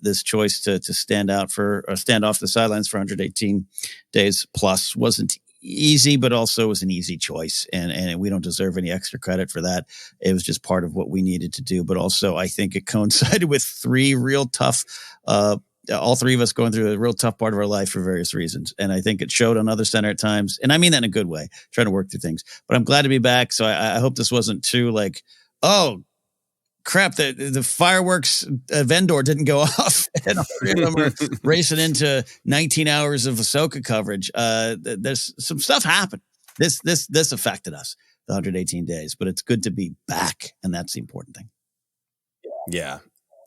this choice to stand off the sidelines for 118 days plus wasn't easy, but also was an easy choice. And we don't deserve any extra credit for that. It was just part of what we needed to do. But also, I think it coincided with 3 real tough all three of us going through a real tough part of our life for various reasons. And I think it showed on Other Center at times. And I mean that in a good way, trying to work through things. But I'm glad to be back. So I hope this wasn't too like, oh, crap, the fireworks vendor didn't go off. And all three of them are racing into 19 hours of Ahsoka coverage. There's some stuff happened. This affected us, the 118 days. But it's good to be back. And that's the important thing. Yeah.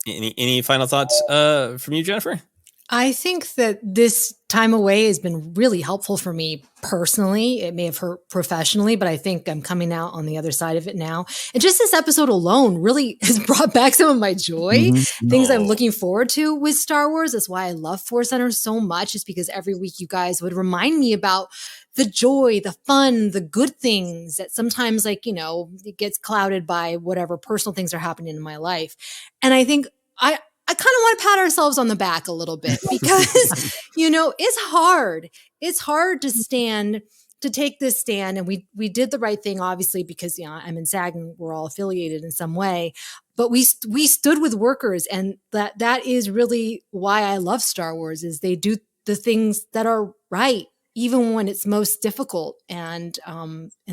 Any final thoughts from you, Jennifer? I think that this time away has been really helpful for me personally. It may have hurt professionally, but I think I'm coming out on the other side of it now. And just this episode alone really has brought back some of my joy, things I'm looking forward to with Star Wars. That's why I love Forcecenter so much, is because every week you guys would remind me about the joy, the fun, the good things that sometimes, like, it gets clouded by whatever personal things are happening in my life. And I think I kind of want to pat ourselves on the back a little bit because, it's hard. It's hard to take this stand. And we did the right thing, obviously, because, I'm in SAG and we're all affiliated in some way. But we stood with workers. And that is really why I love Star Wars, is they do the things that are right, even when it's most difficult. And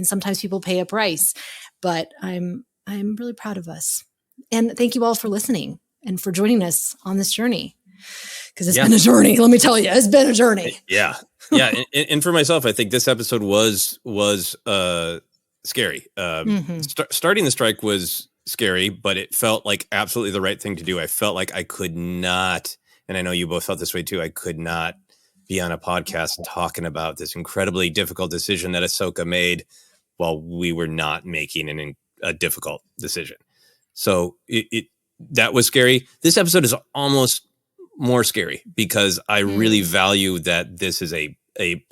sometimes people pay a price. But I'm really proud of us. And thank you all for listening and for joining us on this journey, because it's been a journey. Let me tell you, it's been a journey. Yeah. Yeah. and for myself, I think this episode was scary. Starting the strike was scary, but it felt like absolutely the right thing to do. I felt like I could not, and I know you both felt this way too, I could not be on a podcast talking about this incredibly difficult decision that Ahsoka made while we were not making a difficult decision. So that was scary. This episode is almost more scary because I really value that this is a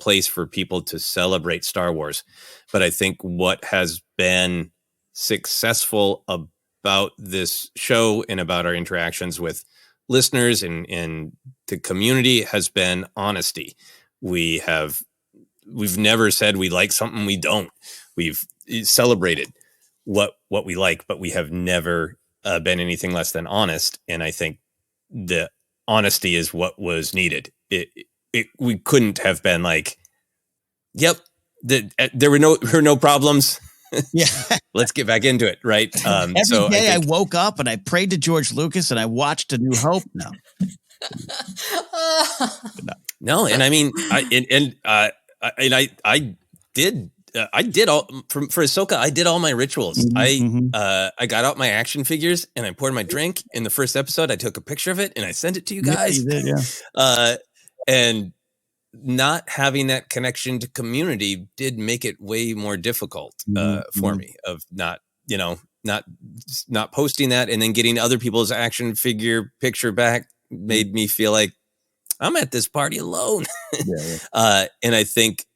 place for people to celebrate Star Wars. But I think what has been successful about this show and about our interactions with listeners and the community has been honesty. We've never said we like something we don't. We've celebrated what we like, but we have never been anything less than honest. And I think the honesty is what was needed. We couldn't have been like, yep, there were no problems. Yeah. Let's get back into it. Right. Every day I woke up and I prayed to George Lucas and I watched A New Hope. No. And I mean, I did all for Ahsoka. I did all my rituals. I got out my action figures and I poured my drink in the first episode. I took a picture of it and I sent it to you guys. Yeah, you did, yeah. And not having that connection to community did make it way more difficult for me, of not posting that and then getting other people's action figure picture back made me feel like I'm at this party alone. And I think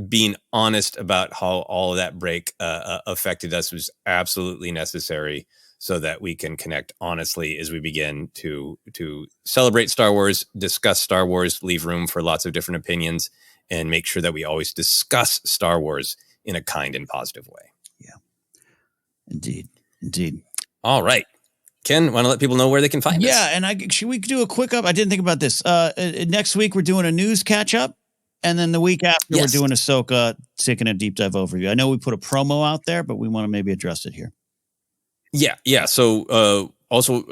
being honest about how all of that break affected us was absolutely necessary so that we can connect honestly as we begin to celebrate Star Wars, discuss Star Wars, leave room for lots of different opinions, and make sure that we always discuss Star Wars in a kind and positive way. Yeah, indeed. All right. Ken, want to let people know where they can find us? Yeah, and should we do a quick up? I didn't think about this. Next week, we're doing a news catch-up. And then the week after, we're doing Ahsoka, taking a deep dive overview. I know we put a promo out there, but we want to maybe address it here. Yeah. So also,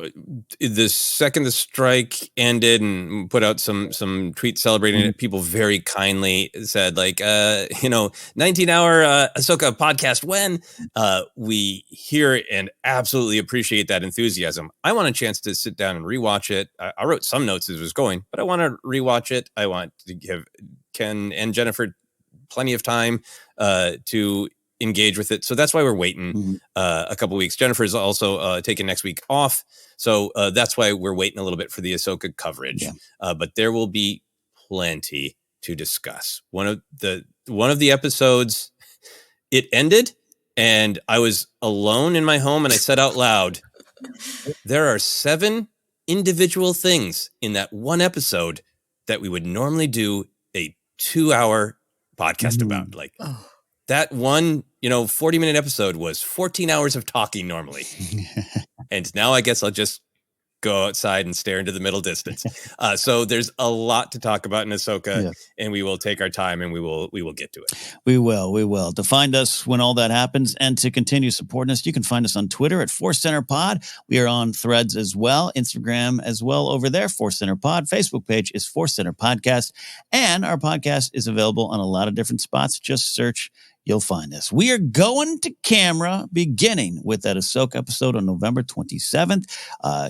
the second the strike ended and put out some tweets celebrating it, people very kindly said, 19-hour Ahsoka podcast when we hear and absolutely appreciate that enthusiasm. I want a chance to sit down and rewatch it. I wrote some notes as it was going, but I want to rewatch it. I want to give Ken and Jennifer plenty of time to engage with it. So that's why we're waiting a couple weeks. Jennifer's also taking next week off. So that's why we're waiting a little bit for the Ahsoka coverage. Yeah. But there will be plenty to discuss. One of the episodes, it ended and I was alone in my home and I said out loud, there are 7 individual things in that one episode that we would normally do a 2-hour podcast about. That one, 40-minute episode was 14 hours of talking normally. And now I guess I'll just go outside and stare into the middle distance. So there's a lot to talk about in Ahsoka, and we will take our time and we will get to it. We will. To find us when all that happens and to continue supporting us, you can find us on Twitter at Forcecenter Pod. We are on Threads as well, Instagram as well over there, Forcecenter Pod. Facebook page is Forcecenter Podcast, and our podcast is available on a lot of different spots. Just search, you'll find us. We are going to camera beginning with that Ahsoka episode on November 27th.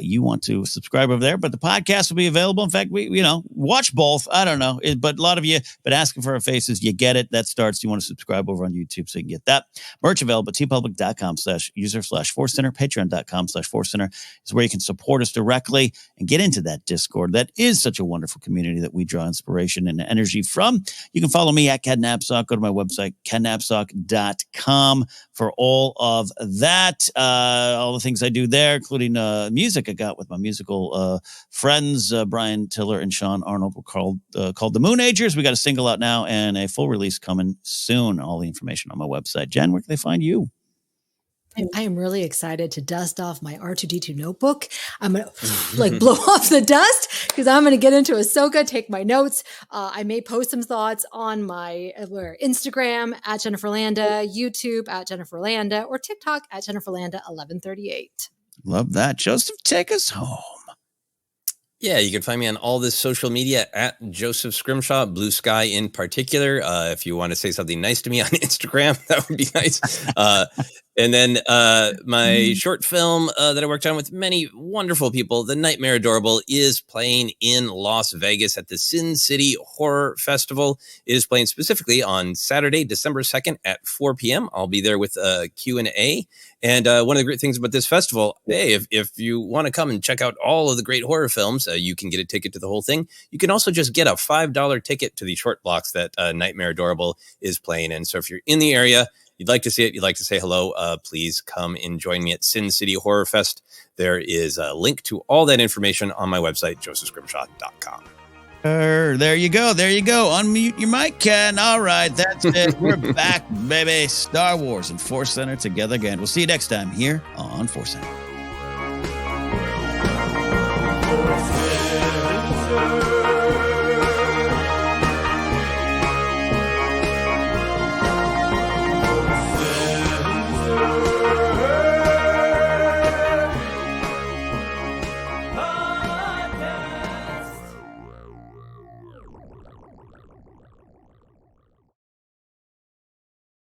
You want to subscribe over there, but the podcast will be available. In fact, we watch both. I don't know, but a lot of you been asking for our faces. You get it. That starts. You want to subscribe over on YouTube so you can get that. Merch available at tpublic.com/user/Forcecenter. Patreon.com/Forcecenter is where you can support us directly and get into that Discord. That is such a wonderful community that we draw inspiration and energy from. You can follow me at Ken Napzok. Go to my website, kennapzok.com, for all of that. All the things I do there, including music I got with my musical friends, Brian Tiller and Sean Arnold, called The Moon Agers. We got a single out now and a full release coming soon. All the information on my website. Jen, where can they find you? I am really excited to dust off my R2D2 notebook. I'm going to blow off the dust because I'm going to get into Ahsoka, take my notes. I may post some thoughts on my Instagram at Jennifer Landa, YouTube at Jennifer Landa, or TikTok at Jennifer Landa 1138. Love that. Joseph, take us home. Yeah, you can find me on all this social media at Joseph Scrimshaw, Blue Sky in particular. If you want to say something nice to me on Instagram, that would be nice. And then my short film that I worked on with many wonderful people, The Nightmare Adorable, is playing in Las Vegas at the Sin City Horror Festival. It is playing specifically on Saturday, December 2nd at 4 p.m. I'll be there with Q&A. And one of the great things about this festival, hey, if you want to come and check out all of the great horror films, you can get a ticket to the whole thing. You can also just get a $5 ticket to the short blocks that Nightmare Adorable is playing in. So if you're in the area, you'd like to see it, you'd like to say hello, please come and join me at Sin City Horror Fest. There is a link to all that information on my website, josephscrimshaw.com. There you go. Unmute your mic, Ken. All right, that's it. We're back, baby. Star Wars and Forcecenter together again. We'll see you next time here on Forcecenter.